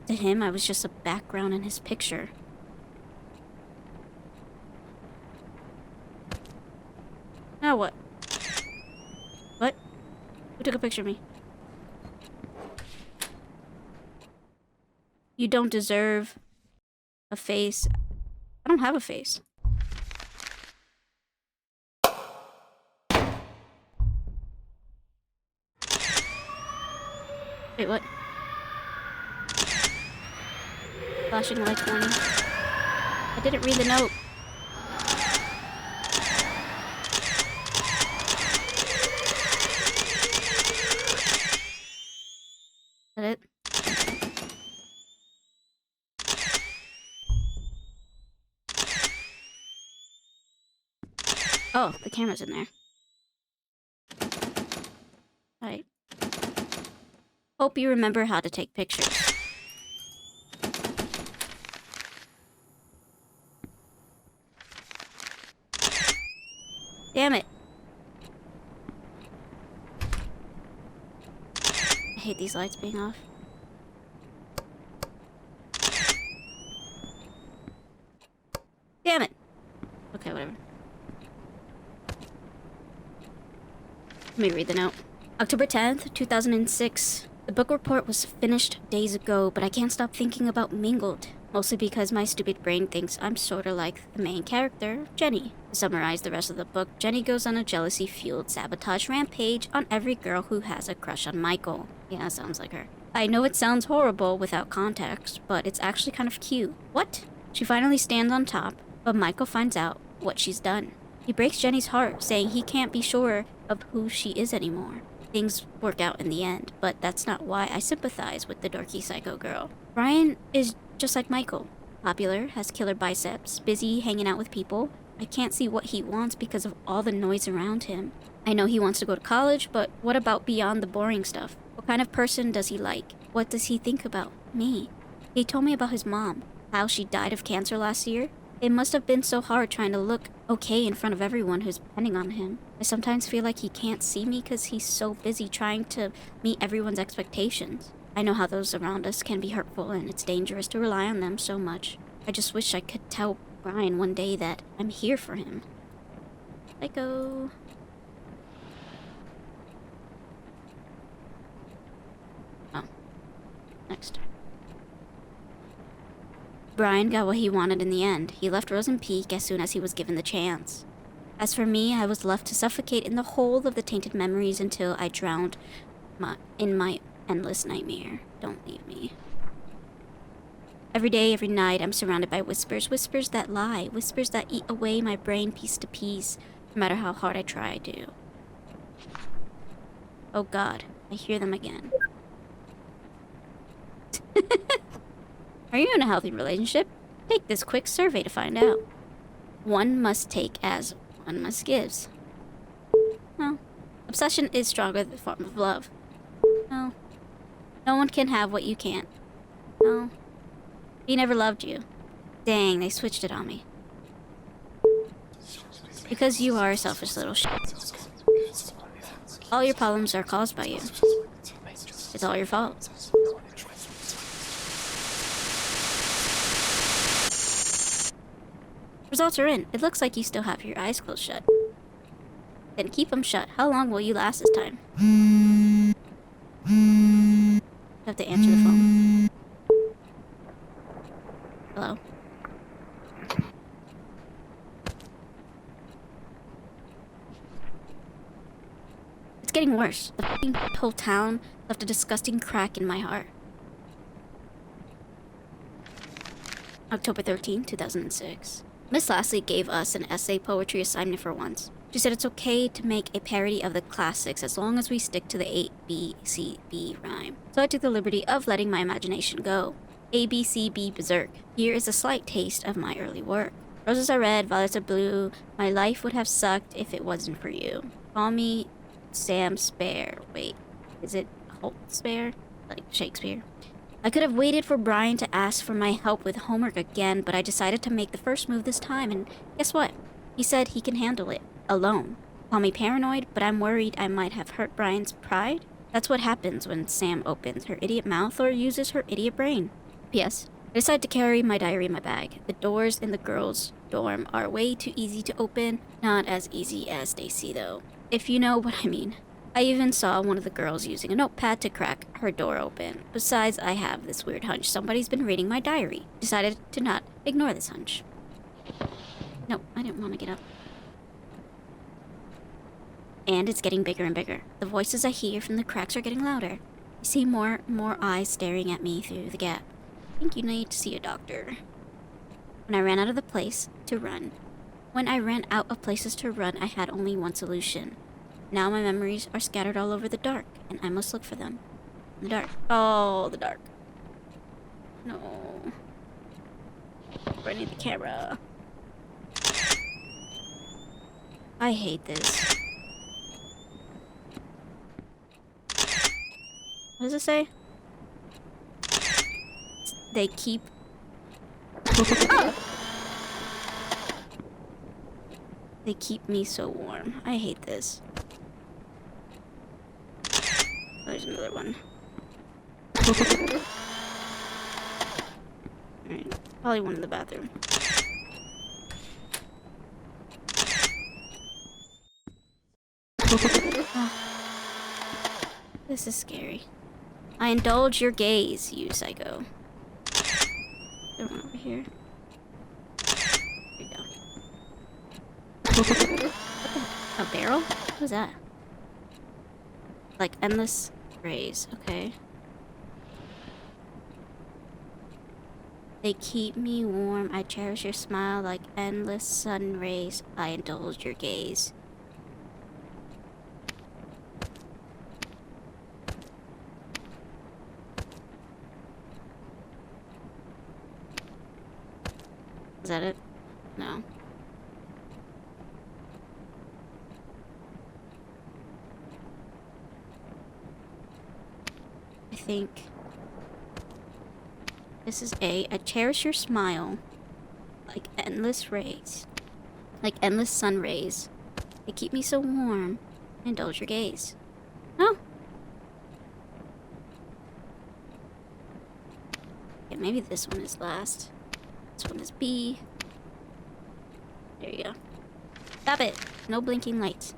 To him, I was just a background in his picture. Now what? What? Who took a picture of me? You don't deserve a face. I don't have a face. Wait, what? Flashing lights warning. I didn't read the note. Is that it? Oh, the camera's in there. Alright. Hope you remember how to take pictures. Damn it. I hate these lights being off. Damn it. Okay, whatever. Let me read the note. October 10th, 2006. The book report was finished days ago, but I can't stop thinking about Mingled. Mostly because my stupid brain thinks I'm sorta like the main character, Jenny. To summarize the rest of the book, Jenny goes on a jealousy-fueled sabotage rampage on every girl who has a crush on Michael. Yeah, sounds like her. I know it sounds horrible without context, but it's actually kind of cute. What? She finally stands on top, but Michael finds out what she's done. He breaks Jenny's heart, saying he can't be sure of who she is anymore. Things work out in the end, but that's not why I sympathize with the dorky psycho girl. Brian is just like Michael. Popular, has killer biceps, busy hanging out with people. I can't see what he wants because of all the noise around him. I know he wants to go to college, but what about beyond the boring stuff? What kind of person does he like? What does he think about me? He told me about his mom, how she died of cancer last year. It must have been so hard trying to look okay in front of everyone who's depending on him. I sometimes feel like he can't see me because he's so busy trying to meet everyone's expectations. I know how those around us can be hurtful, and it's dangerous to rely on them so much. I just wish I could tell Brian one day that I'm here for him. Psycho. Oh. Next. Brian got what he wanted in the end. He left Rosen Peak as soon as he was given the chance. As for me, I was left to suffocate in the hole of the tainted memories until I drowned in my endless nightmare. Don't leave me. Every day, every night, I'm surrounded by whispers. Whispers that lie. Whispers that eat away my brain piece to piece, no matter how hard I try to. Oh God, I hear them again. Are you in a healthy relationship? Take this quick survey to find out. One must take as one must give. No. Obsession is stronger than the form of love. No. No one can have what you can't. No. He never loved you. Dang, they switched it on me. Because you are a selfish little shit. All your problems are caused by you. It's all your fault. Results are in. It looks like you still have your eyes closed shut. Then keep them shut. How long will you last this time? You have to answer the phone. Hello? It's getting worse. The f***ing whole town left a disgusting crack in my heart. October 13, 2006. Miss Lastly gave us an essay poetry assignment for once. She said it's okay to make a parody of the classics as long as we stick to the A-B-C-B rhyme. So I took the liberty of letting my imagination go. A-B-C-B berserk. Here is a slight taste of my early work. Roses are red, violets are blue. My life would have sucked if it wasn't for you. Call me Sam Spare. Wait, is it Holt Spare? Like Shakespeare? I could have waited for Brian to ask for my help with homework again, but I decided to make the first move this time, and guess what? He said he can handle it. Alone. Call me paranoid, but I'm worried I might have hurt Brian's pride. That's what happens when Sam opens her idiot mouth or uses her idiot brain. P.S. I decided to carry my diary in my bag. The doors in the girls' dorm are way too easy to open. Not as easy as they see, though. If you know what I mean. I even saw one of the girls using a notepad to crack her door open. Besides, I have this weird hunch somebody's been reading my diary. Decided to not ignore this hunch. No, I didn't want to get up. And it's getting bigger and bigger. The voices I hear from the cracks are getting louder. I see more and more eyes staring at me through the gap. I think you need to see a doctor. When I ran out of places to run, I had only one solution. Now my memories are scattered all over the dark, and I must look for them. In the dark. Oh, the dark. No. I need the camera. I hate this. What does it say? They keep... They keep me so warm. I hate this. There's another one. Alright, probably one in the bathroom. This is scary. I indulge your gaze, you psycho. There's one over here. There you go. What the? A barrel? What was that? Like endless rays, okay. They keep me warm. I cherish your smile like endless sun rays. I indulge your gaze. Is that it? No. I think this is I cherish your smile like endless rays. Like endless sun rays. They keep me so warm. Indulge your gaze. No. Yeah, maybe this one is last. This one is B. There you go. Stop it. No blinking lights.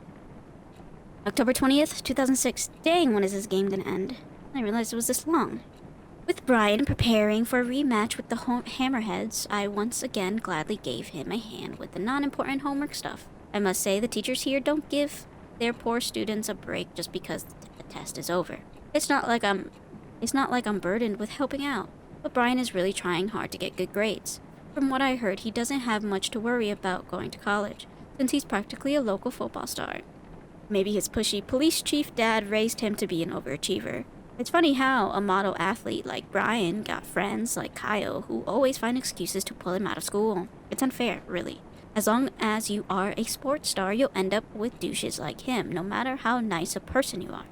October 20th, 2006. Dang, when is this game gonna end? I didn't realize it was this long. With Brian preparing for a rematch with the Hammerheads, I once again gladly gave him a hand with the non-important homework stuff. I must say the teachers here don't give their poor students a break just because the test is over. It's not like I'm burdened with helping out, but Brian is really trying hard to get good grades. From what I heard, he doesn't have much to worry about going to college, since he's practically a local football star. Maybe his pushy police chief dad raised him to be an overachiever. It's funny how a model athlete like Brian got friends like Kyle who always find excuses to pull him out of school. It's unfair, really. As long as you are a sports star, you'll end up with douches like him, no matter how nice a person you are.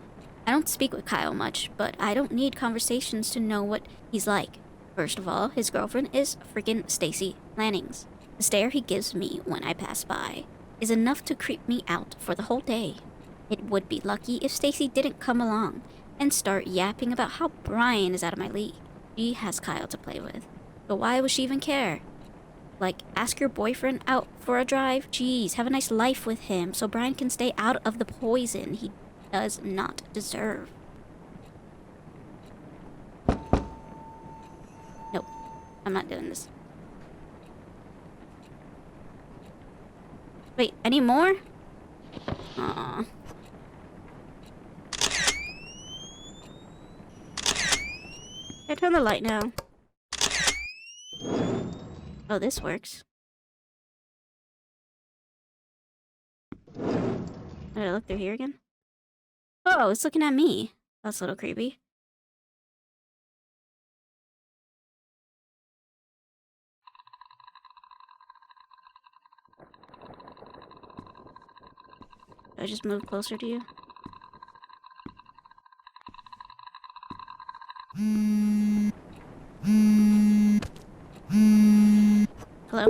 I don't speak with Kyle much, but I don't need conversations to know what he's like. First of all, his girlfriend is freaking Stacy Lannings. The stare he gives me when I pass by is enough to creep me out for the whole day. It would be lucky if Stacy didn't come along and start yapping about how Brian is out of my league. She has Kyle to play with. But why would she even care? Like, ask your boyfriend out for a drive? Jeez, have a nice life with him so Brian can stay out of the poison he does not deserve. Nope, I'm not doing this. Wait, any more? Aww. I turn the light now. Oh, this works. Did I look through here again? Oh, it's looking at me. That's a little creepy. I just move closer to you. Hello?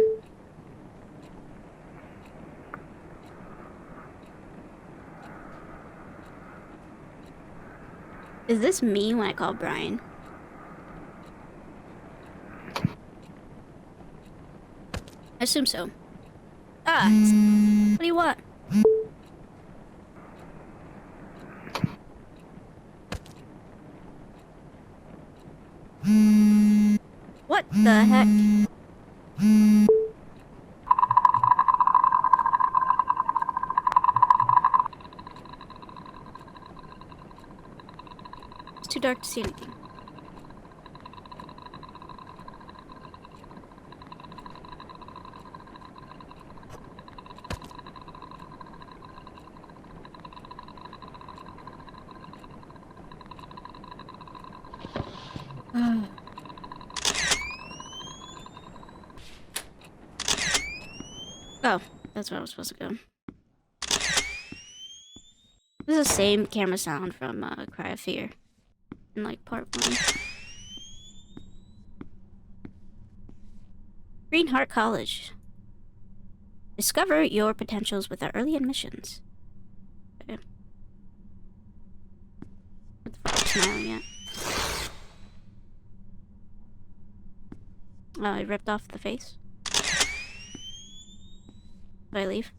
Is this me when I call Brian? I assume so. Ah! What do you want? What the heck? It's too dark to see anything. Oh, that's where I was supposed to go. This is the same camera sound from Cry of Fear in like part 1. Greenheart College. Discover your potentials with our early admissions. Okay. What the fuck am I smiling at? Oh, I ripped off the face. Did I leave?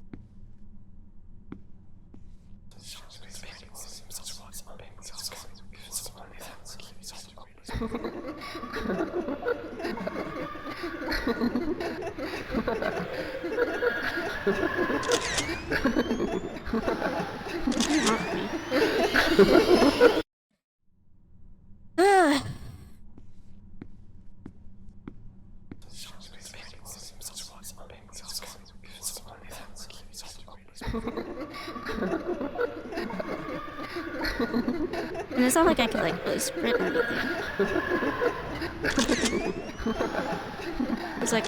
And it's not like I could like really sprint or anything. It's like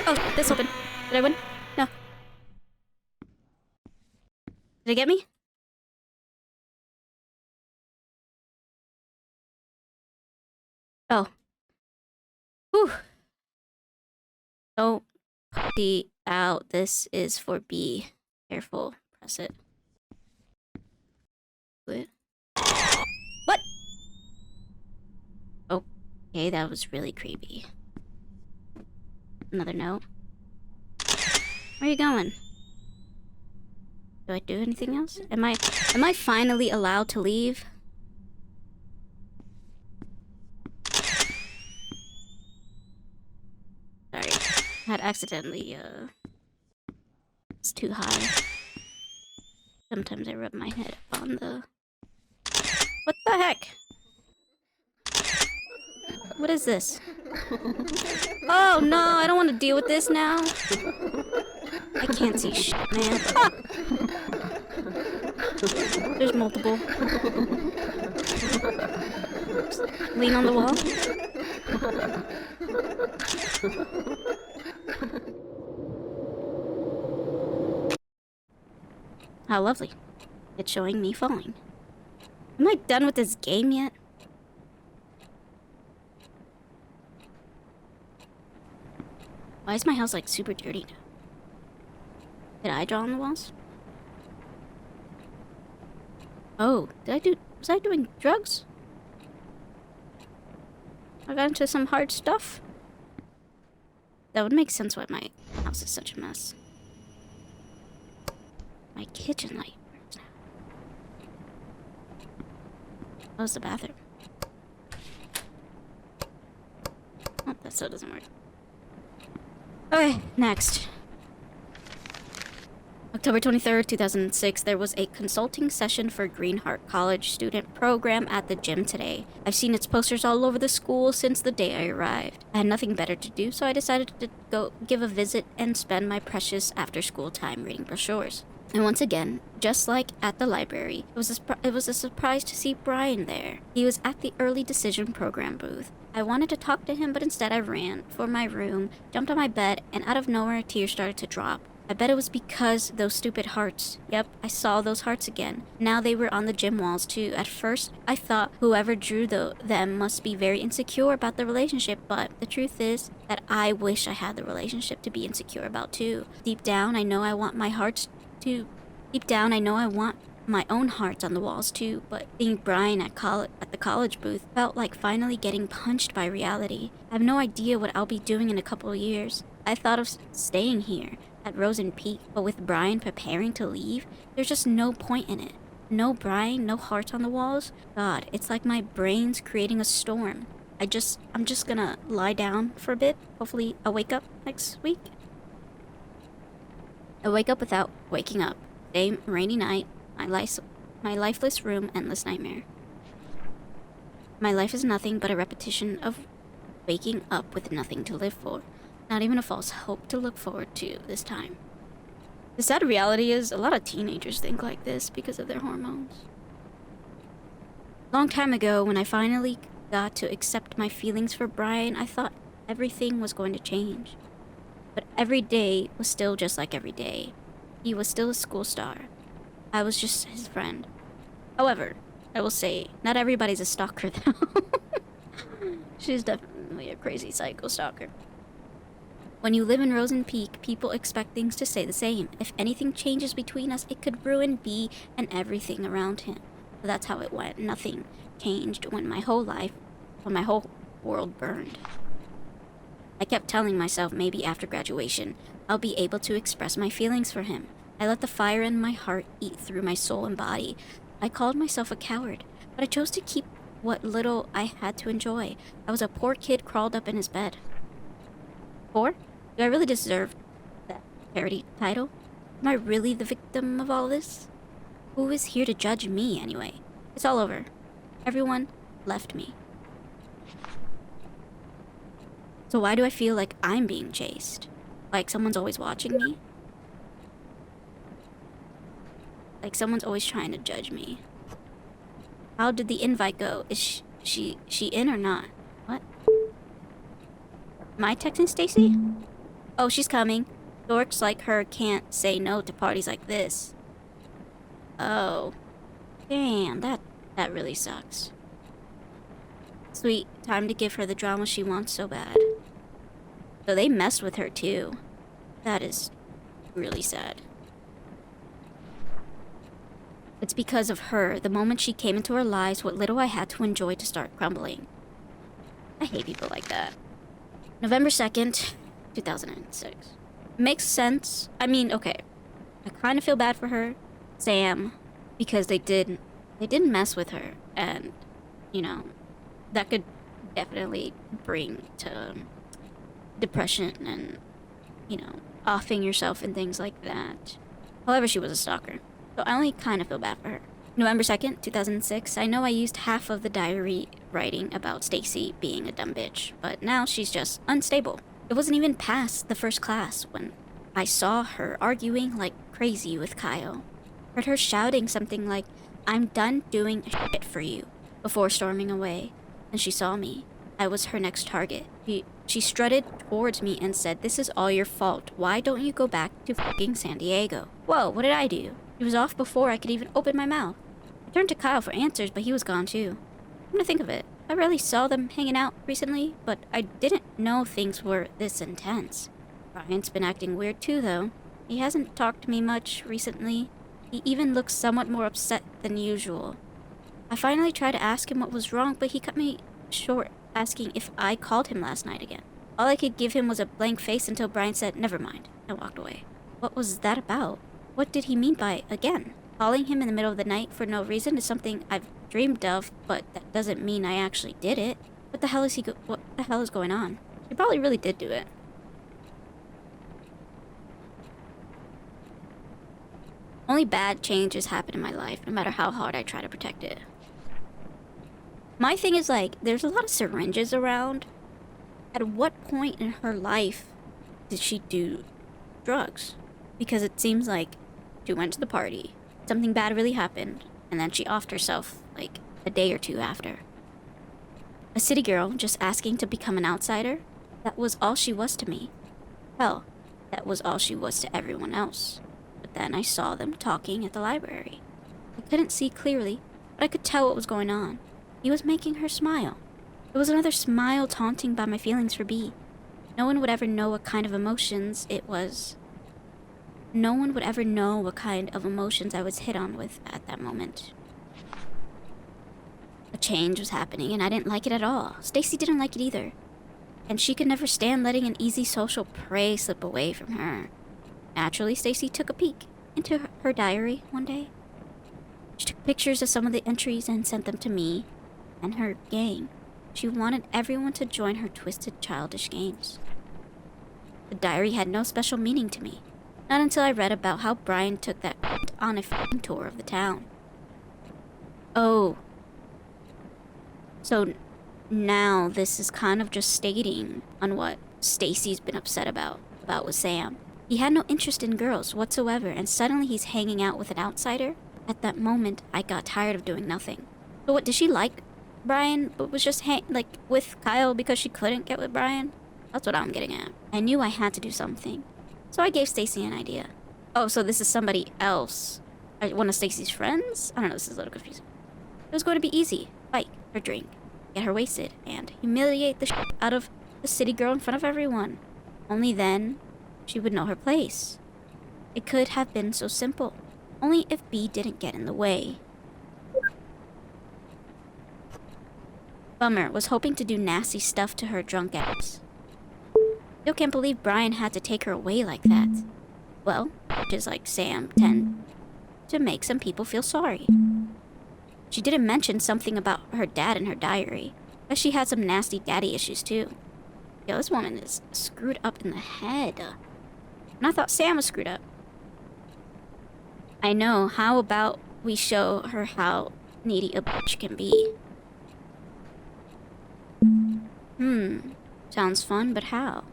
oh, this opened. Did I win? No. Did it get me? Oh. Whew. Don't D out. This is for B. Careful. Press it. What? What? Okay, that was really creepy. Another note. Where are you going? Do I do anything else? Am I finally allowed to leave? had accidentally, it's too high. Sometimes I rub my head on the... What the heck? What is this? Oh no, I don't want to deal with this now. I can't see shit, man. Ah! There's multiple. Just lean on the wall. How lovely. It's showing me falling. Am I done with this game yet? Why is my house like super dirty now? Did I draw on the walls? Oh, was I doing drugs? I got into some hard stuff? That would make sense why my house is such a mess. My kitchen light burns now. How's the bathroom? Oh, that still doesn't work. Okay, next. October 23rd, 2006, there was a consulting session for Greenheart College student program at the gym today. I've seen its posters all over the school since the day I arrived. I had nothing better to do, so I decided to go give a visit and spend my precious after-school time reading brochures. And once again, just like at the library, it was a surprise to see Brian there. He was at the early decision program booth. I wanted to talk to him, but instead I ran for my room, jumped on my bed, and out of nowhere, tears started to drop. I bet it was because those stupid hearts. Yep, I saw those hearts again. Now they were on the gym walls too. At first, I thought whoever drew them must be very insecure about the relationship, but the truth is that I wish I had the relationship to be insecure about too. Deep down, I know I want my own hearts on the walls too, but seeing Brian at the college booth felt like finally getting punched by reality. I have no idea what I'll be doing in a couple of years. I thought of staying here at Rosen Peak, but with Brian preparing to leave, there's just no point in it. No Brian, no hearts on the walls. God, it's like my brain's creating a storm. I'm just gonna lie down for a bit. Hopefully I'll wake up next week. I wake up without waking up. Same rainy night, my lifeless room, endless nightmare. My life is nothing but a repetition of waking up with nothing to live for. Not even a false hope to look forward to this time. The sad reality is a lot of teenagers think like this because of their hormones. Long time ago, when I finally got to accept my feelings for Brian, I thought everything was going to change. But every day was still just like every day. He was still a school star. I was just his friend. However, I will say, not everybody's a stalker though. She's definitely a crazy psycho stalker. When you live in Rosen Peak, people expect things to stay the same. If anything changes between us, it could ruin B and everything around him. But that's how it went. Nothing changed when my whole world burned. I kept telling myself maybe after graduation, I'll be able to express my feelings for him. I let the fire in my heart eat through my soul and body. I called myself a coward, but I chose to keep what little I had to enjoy. I was a poor kid crawled up in his bed. Poor? Do I really deserve that parody title? Am I really the victim of all this? Who is here to judge me anyway? It's all over. Everyone left me. So why do I feel like I'm being chased? Like someone's always watching me? Like someone's always trying to judge me. How did the invite go? Is she in or not? What? Am I texting Stacy? Oh, she's coming. Dorks like her can't say no to parties like this. Oh. Damn, that really sucks. Sweet, time to give her the drama she wants so bad. So they messed with her too. That is really sad. It's because of her, the moment she came into our lives, what little I had to enjoy to start crumbling. I hate people like that. November 2nd, 2006. Makes sense. I mean, okay. I kind of feel bad for her, Sam, because they didn't mess with her, and, you know, that could definitely bring to depression and you know, offing yourself and things like that. However, she was a stalker, so I only kind of feel bad for her. November 2nd, 2006. I know I used half of the diary writing about Stacy being a dumb bitch, but now she's just unstable. It wasn't even past the first class when I saw her arguing like crazy with Kyle. Heard her shouting something like, "I'm done doing shit for you," before storming away. And she saw me. I was her next target. She strutted towards me and said, "This is all your fault. Why don't you go back to fucking San Diego?" Whoa, what did I do? She was off before I could even open my mouth. I turned to Kyle for answers, but he was gone too. Come to think of it, I rarely saw them hanging out recently, but I didn't know things were this intense. Brian's been acting weird too, though. He hasn't talked to me much recently. He even looks somewhat more upset than usual. I finally tried to ask him what was wrong, but he cut me short, asking if I called him last night again. All I could give him was a blank face until Brian said, "Never mind," and walked away. What was that about? What did he mean by again? Calling him in the middle of the night for no reason is something I've dreamed of, but that doesn't mean I actually did it. What the hell is going on? He probably really did do it. Only bad changes happen in my life, no matter how hard I try to protect it. My thing is, like, there's a lot of syringes around. At what point in her life did she do drugs? Because it seems like she went to the party, something bad really happened, and then she offed herself, like, a day or two after. A city girl just asking to become an outsider? That was all she was to me. Hell, that was all she was to everyone else. But then I saw them talking at the library. I couldn't see clearly, but I could tell what was going on. He was making her smile. It was another smile taunting by my feelings for B. No one would ever know what kind of emotions it was. No one would ever know what kind of emotions I was hit on with at that moment. A change was happening, and I didn't like it at all. Stacy didn't like it either. And she could never stand letting an easy social prey slip away from her. Naturally, Stacy took a peek into her diary one day. She took pictures of some of the entries and sent them to me and her gang. She wanted everyone to join her twisted, childish games. The diary had no special meaning to me. Not until I read about how Brian took that on a f***ing tour of the town. Oh. So now this is kind of just stating on what Stacy's been upset about with Sam. He had no interest in girls whatsoever, and suddenly he's hanging out with an outsider? At that moment, I got tired of doing nothing. So what, did she like Brian, but was just with Kyle because she couldn't get with Brian? That's what I'm getting at. I knew I had to do something. So I gave Stacy an idea. Oh, so this is somebody else. One of Stacy's friends? I don't know, this is a little confusing. It was going to be easy. Fight her drink, get her wasted, and humiliate the shit out of the city girl in front of everyone. Only then, she would know her place. It could have been so simple. Only if B didn't get in the way. Bummer, was hoping to do nasty stuff to her drunk ass. Still can't believe Brian had to take her away like that. Well, just like Sam tend to make some people feel sorry. She didn't mention something about her dad in her diary, but she had some nasty daddy issues too. Yo, this woman is screwed up in the head. And I thought Sam was screwed up. I know, how about we show her how needy a bitch can be? Sounds fun, but how?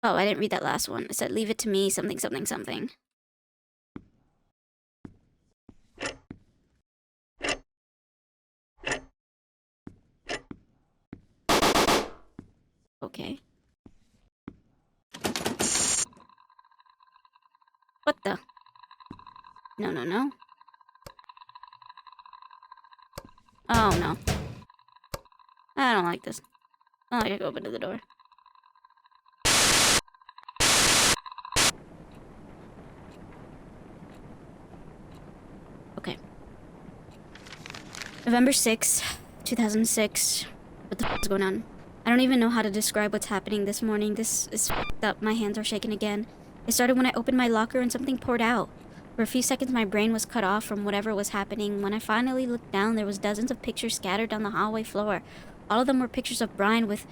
Oh, I didn't read that last one. It said, leave it to me, something, something, something. Okay. What the? No, no, no. Oh, no. I don't like this. I don't like to go open to the door. Okay. November 6th, 2006. What the f*** is going on? I don't even know how to describe what's happening this morning. This is f***ed up. My hands are shaking again. It started when I opened my locker and something poured out. For a few seconds, my brain was cut off from whatever was happening. When I finally looked down, there was dozens of pictures scattered down the hallway floor. All of them were pictures of Brian with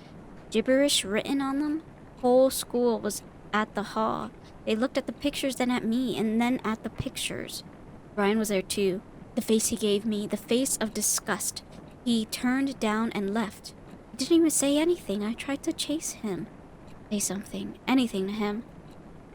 gibberish written on them. whole school was at the hall. They looked at the pictures, then at me, and then at the pictures. Brian was there too. The face he gave me, the face of disgust. He turned down and left. He didn't even say anything. I tried to chase him. Say something, anything to him.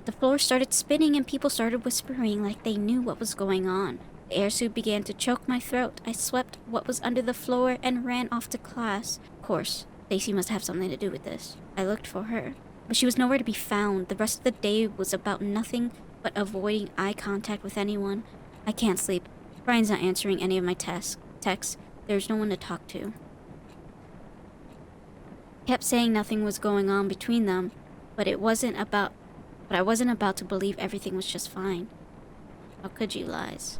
The floor started spinning and people started whispering like they knew what was going on. The air suit began to choke my throat. I swept what was under the floor and ran off to class. Of course, Stacy must have something to do with this. I looked for her, but she was nowhere to be found. The rest of the day was about nothing but avoiding eye contact with anyone. I can't sleep. Brian's not answering any of my texts. There's no one to talk to. Kept saying nothing was going on between them, but I wasn't about to believe everything was just fine. How could you, Lies?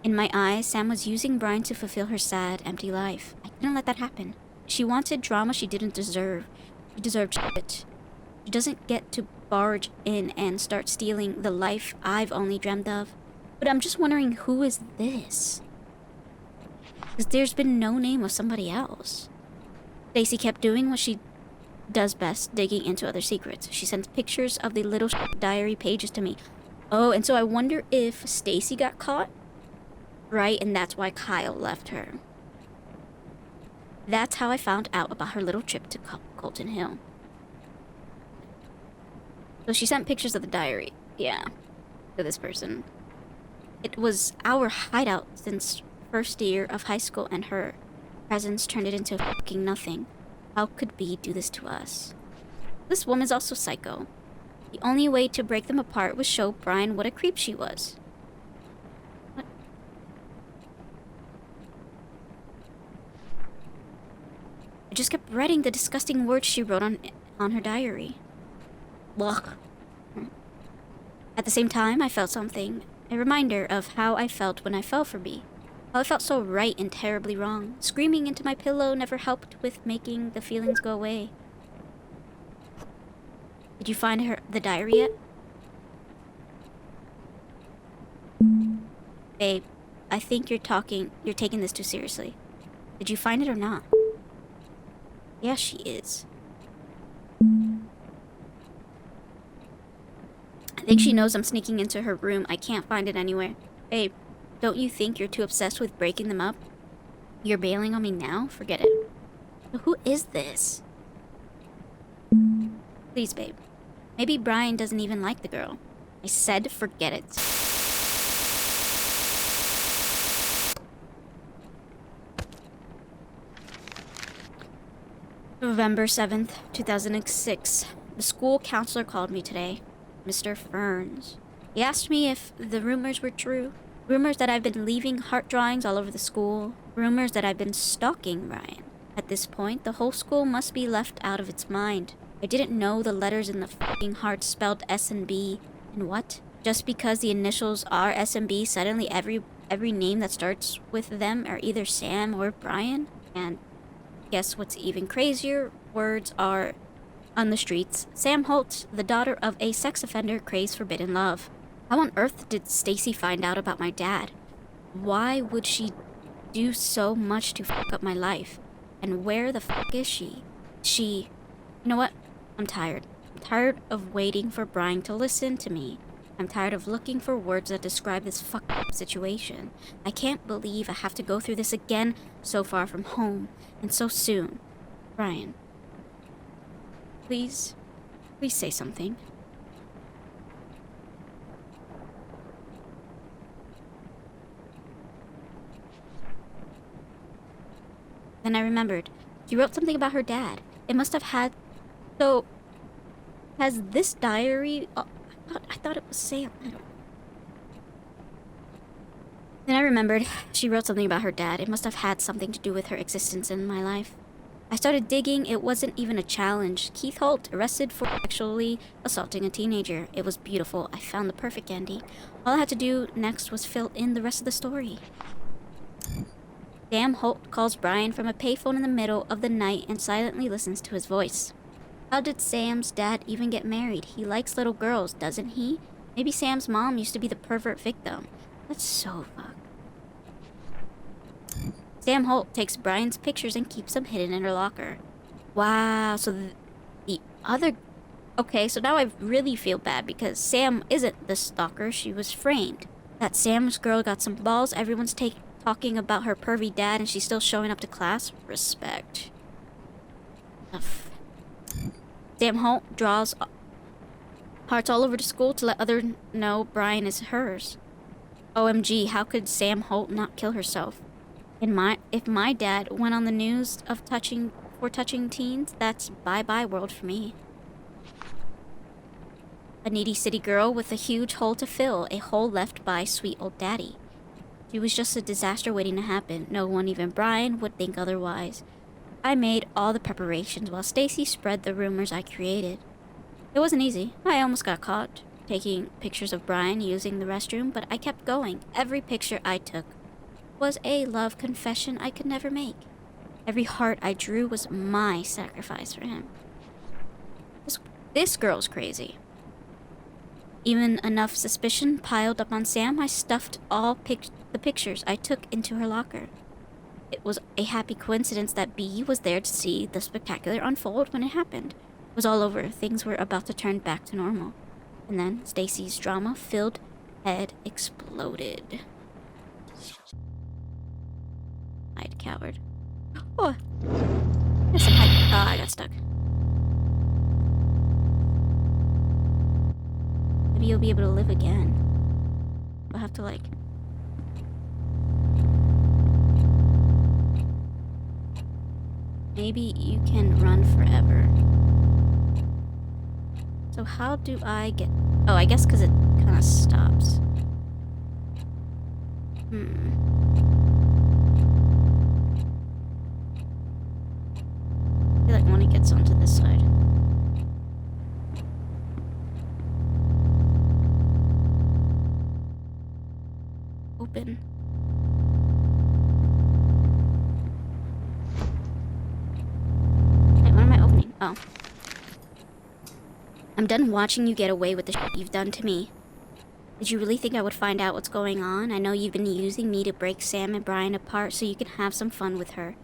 In my eyes, Sam was using Brian to fulfill her sad, empty life. I couldn't let that happen. She wanted drama she didn't deserve. She deserved shit. She doesn't get to barge in and start stealing the life I've only dreamt of. But I'm just wondering, who is this? Because there's been no name of somebody else. Stacy kept doing what she does best, digging into other secrets. She sent pictures of the little diary pages to me. Oh, and so I wonder if Stacy got caught? Right, and that's why Kyle left her. That's how I found out about her little trip to Colton Hill. So she sent pictures of the diary, yeah, to this person. It was our hideout since first year of high school, and her presence turned it into fucking nothing. How could B do this to us? This woman's also psycho. The only way to break them apart was show Brian what a creep she was. What? I just kept reading the disgusting words she wrote on her diary. Ugh. At the same time, I felt something. A reminder of how I felt when I fell for B. How I felt so right and terribly wrong. Screaming into my pillow never helped with making the feelings go away. Did you find the diary yet? Babe, I think you're taking this too seriously. Did you find it or not? Yeah, she is. I think she knows I'm sneaking into her room. I can't find it anywhere. Babe, don't you think you're too obsessed with breaking them up? You're bailing on me now? Forget it. So who is this? Please, babe. Maybe Brian doesn't even like the girl. I said forget it. November 7th, 2006. The school counselor called me today. Mr. Ferns. He asked me if the rumors were true. Rumors that I've been leaving heart drawings all over the school. Rumors that I've been stalking Ryan. At this point, the whole school must be left out of its mind. I didn't know the letters in the fucking heart spelled S and B. And what? Just because the initials are S and B, suddenly every name that starts with them are either Sam or Brian? And guess what's even crazier? Words are on the streets. Sam Holt, the daughter of a sex offender, craves forbidden love. How on earth did Stacy find out about my dad? Why would she do so much to fuck up my life? And where the fuck is she? You know what? I'm tired. I'm tired of waiting for Brian to listen to me. I'm tired of looking for words that describe this fucked up situation. I can't believe I have to go through this again, so far from home, and so soon. Brian. Please say something. Then I remembered. She wrote something about her dad. It must have had... So... Has this diary... I thought it was Sam. I don't... Then I remembered. She wrote something about her dad. It must have had something to do with her existence in my life. I started digging. It wasn't even a challenge. Keith Holt, arrested for sexually assaulting a teenager. It was beautiful. I found the perfect ending. All I had to do next was fill in the rest of the story. Sam Holt calls Brian from a payphone in the middle of the night and silently listens to his voice. How did Sam's dad even get married? He likes little girls, doesn't he? Maybe Sam's mom used to be the pervert victim. That's so fucked. Sam Holt takes Brian's pictures and keeps them hidden in her locker. Wow, so the other... Okay, so now I really feel bad because Sam isn't the stalker, she was framed. That Sam's girl got some balls, everyone's talking about her pervy dad and she's still showing up to class? Respect. Ugh. Sam Holt draws hearts all over the school to let others know Brian is hers. OMG, how could Sam Holt not kill herself? If my dad went on the news of touching teens, that's bye-bye world for me. A needy city girl with a huge hole to fill, a hole left by sweet old daddy. She was just a disaster waiting to happen. No one, even Brian, would think otherwise. I made all the preparations while Stacy spread the rumors I created. It wasn't easy. I almost got caught taking pictures of Brian using the restroom, but I kept going. Every picture I took was a love confession I could never make. Every heart I drew was my sacrifice for him. This girl's crazy. Even enough suspicion piled up on Sam, I stuffed all the pictures I took into her locker. It was a happy coincidence that B was there to see the spectacular unfold when it happened. It was all over. Things were about to turn back to normal. And then Stacy's drama-filled head exploded. I'd coward. Oh, yes, I got stuck. Maybe you'll be able to live again. I'll have to like... Maybe you can run forever. So how do I get... Oh, I guess because it kind of stops. I feel like when it gets onto this side. Open. Wait, what am I opening? Oh. I'm done watching you get away with the shit you've done to me. Did you really think I would find out what's going on? I know you've been using me to break Sam and Brian apart so you can have some fun with her.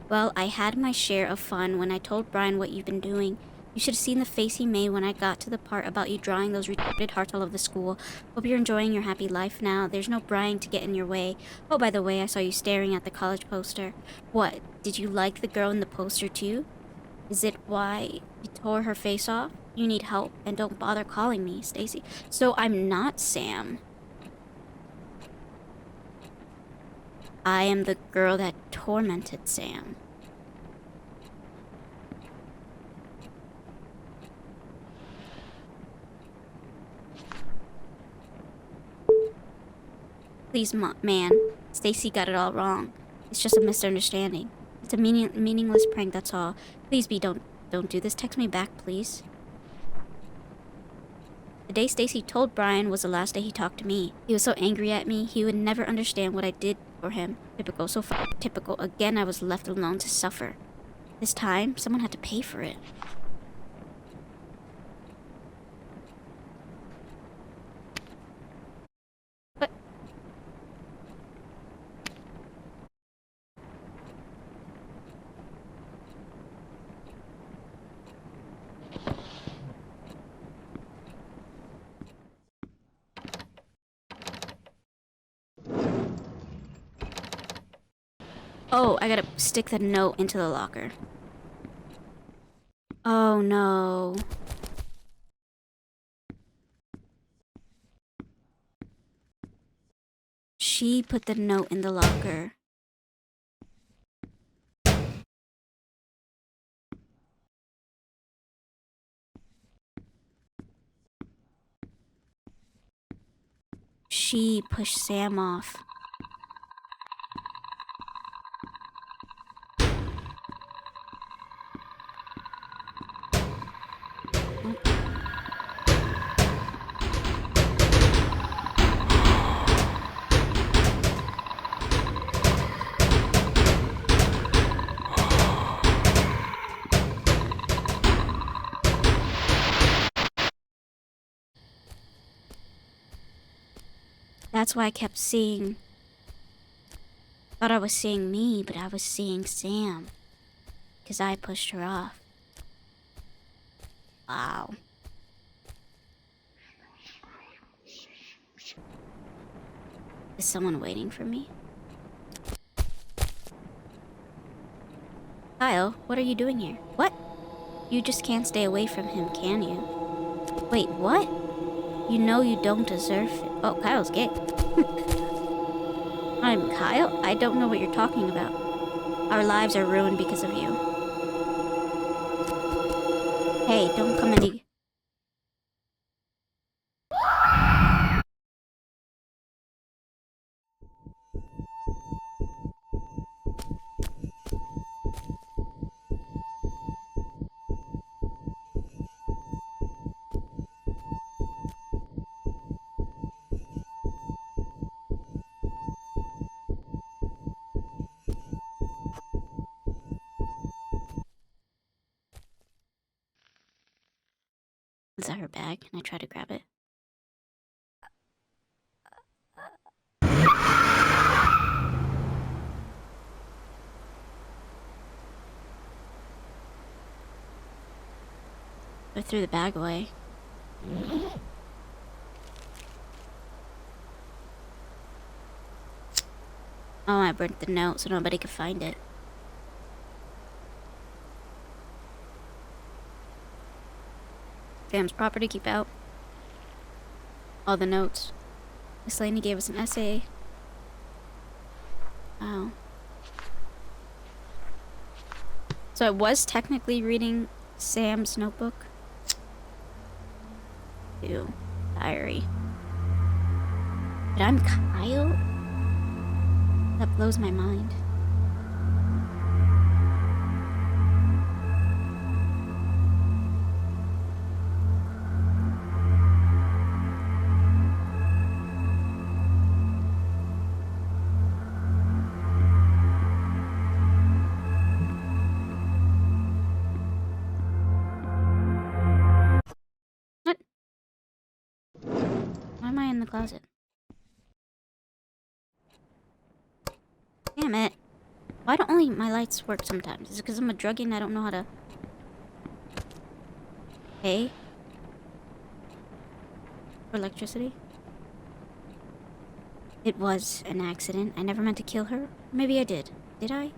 Well, I had my share of fun when I told Brian what you've been doing. You should have seen the face he made when I got to the part about you drawing those retarded hearts all over the school. Hope you're enjoying your happy life now. There's no Brian to get in your way. Oh, by the way, I saw you staring at the college poster. What? Did you like the girl in the poster too? Is it why you tore her face off? You need help, and don't bother calling me, Stacy. So I'm not Sam. I am the girl that tormented Sam. Please, man. Stacy got it all wrong. It's just a misunderstanding. It's a meaningless prank, that's all. Please, B, don't do this. Text me back, please. The day Stacy told Brian was the last day he talked to me. He was so angry at me, he would never understand what I did for him. Typical, so typical. Again, I was left alone to suffer. This time, someone had to pay for it. But... Oh, I gotta stick the note into the locker. Oh no. She put the note in the locker. She pushed Sam off. That's why I kept seeing... Thought I was seeing me, but I was seeing Sam. Because I pushed her off. Wow. Is someone waiting for me? Kyle, what are you doing here? What? You just can't stay away from him, can you? Wait, what? You know you don't deserve it. Oh, Kyle's gay. I'm Kyle? I don't know what you're talking about. Our lives are ruined because of you. Hey, don't come any... Is that her bag? Can I try to grab it? I threw the bag away. Oh, I burnt the note so nobody could find it. Sam's property, keep out. All the notes. Miss Laney gave us an essay. Oh. So I was technically reading Sam's notebook. Ew. Diary. But I'm Kyle? That blows my mind. What? Why am I in the closet? Damn it. Why don't only my lights work sometimes? Is it because I'm a druggie and I don't know how to... pay for electricity? It was an accident. I never meant to kill her. Maybe I did. Did I?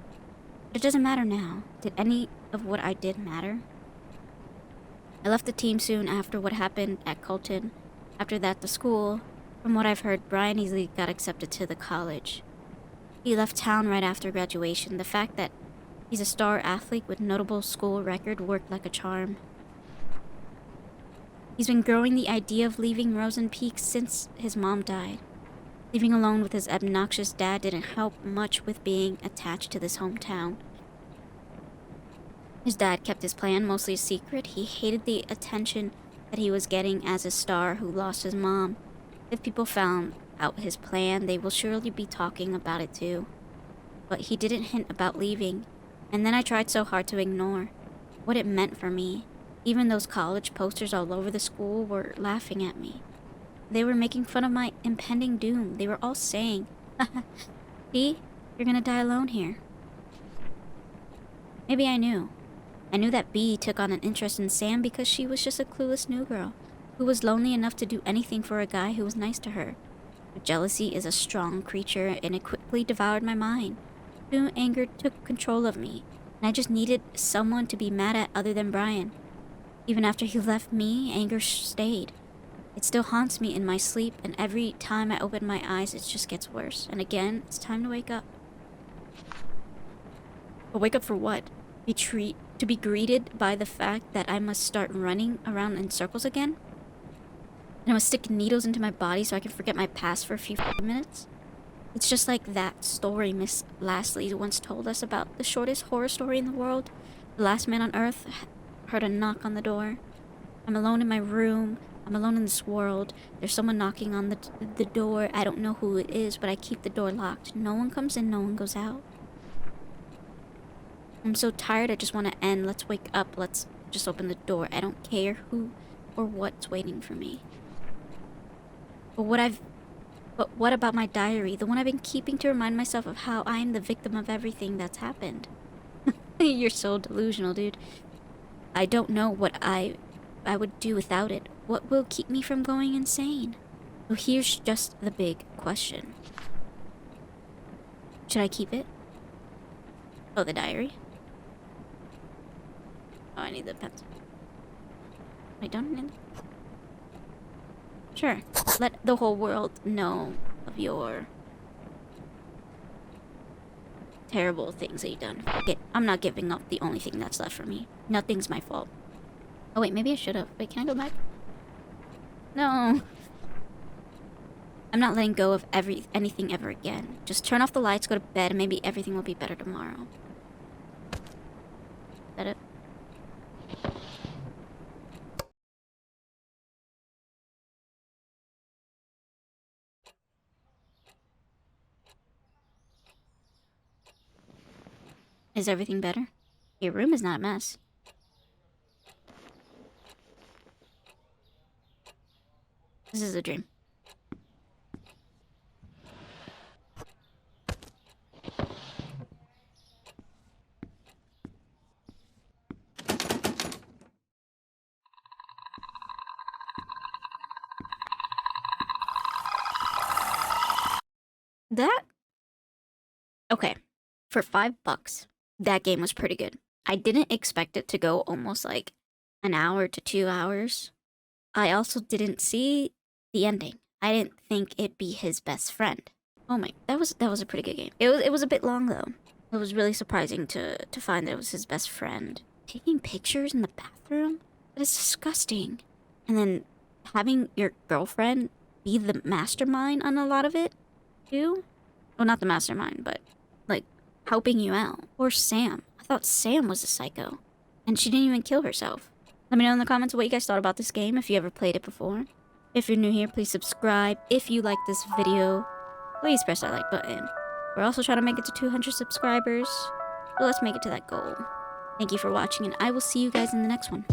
But it doesn't matter now. Did any of what I did matter? I left the team soon after what happened at Colton. After that, the school. From what I've heard, Brian easily got accepted to the college. He left town right after graduation. The fact that he's a star athlete with notable school record worked like a charm. He's been growing the idea of leaving Rosen Peaks since his mom died. Living alone with his obnoxious dad didn't help much with being attached to this hometown. His dad kept his plan mostly a secret. He hated the attention that he was getting as a star who lost his mom. If people found out his plan, they will surely be talking about it too. But he didn't hint about leaving, and then I tried so hard to ignore what it meant for me. Even those college posters all over the school were laughing at me. They were making fun of my impending doom. They were all saying, see, you're gonna die alone here. Maybe I knew. I knew that Bea took on an interest in Sam because she was just a clueless new girl who was lonely enough to do anything for a guy who was nice to her. But jealousy is a strong creature, and it quickly devoured my mind. Soon anger took control of me, and I just needed someone to be mad at other than Brian. Even after he left me, anger stayed. It still haunts me in my sleep, and every time I open my eyes, it just gets worse. And again, it's time to wake up. But wake up for what? To be greeted by the fact that I must start running around in circles again? And I must stick needles into my body so I can forget my past for a few minutes? It's just like that story Miss Lastly once told us about the shortest horror story in the world. The last man on Earth heard a knock on the door. I'm alone in my room. I'm alone in this world. There's someone knocking on the door. I don't know who it is, but I keep the door locked. No one comes in, no one goes out. I'm so tired, I just want to end. Let's wake up. Let's just open the door. I don't care who or what's waiting for me. But what about my diary? The one I've been keeping to remind myself of how I am the victim of everything that's happened. You're so delusional, dude. I don't know what I I would do without it? What will keep me from going insane? So here's just the big question. Should I keep it? Oh, the diary? Oh, I need the pencil. I don't need... Sure. Let the whole world know of your terrible things that you've done. Fuck it. I'm not giving up the only thing that's left for me. Nothing's my fault. Oh wait, maybe I should have. Wait, can I go back? No. I'm not letting go of anything ever again. Just turn off the lights, go to bed, and maybe everything will be better tomorrow. Is that it? Is everything better? Your room is not a mess. This is a dream. That? Okay. For $5, that game was pretty good. I didn't expect it to go almost like an hour to 2 hours. I also didn't see the ending. I didn't think it'd be his best friend. Oh my, that was a pretty good game. It was a bit long though. It was really surprising to find that it was his best friend. Taking pictures in the bathroom? That is disgusting. And then having your girlfriend be the mastermind on a lot of it, too? Well, not the mastermind, but, like, helping you out. Or Sam. I thought Sam was a psycho. And she didn't even kill herself. Let me know in the comments what you guys thought about this game, if you ever played it before. If you're new here, please subscribe. If you like this video, please press that like button. We're also trying to make it to 200 subscribers. So let's make it to that goal. Thank you for watching, and I will see you guys in the next one.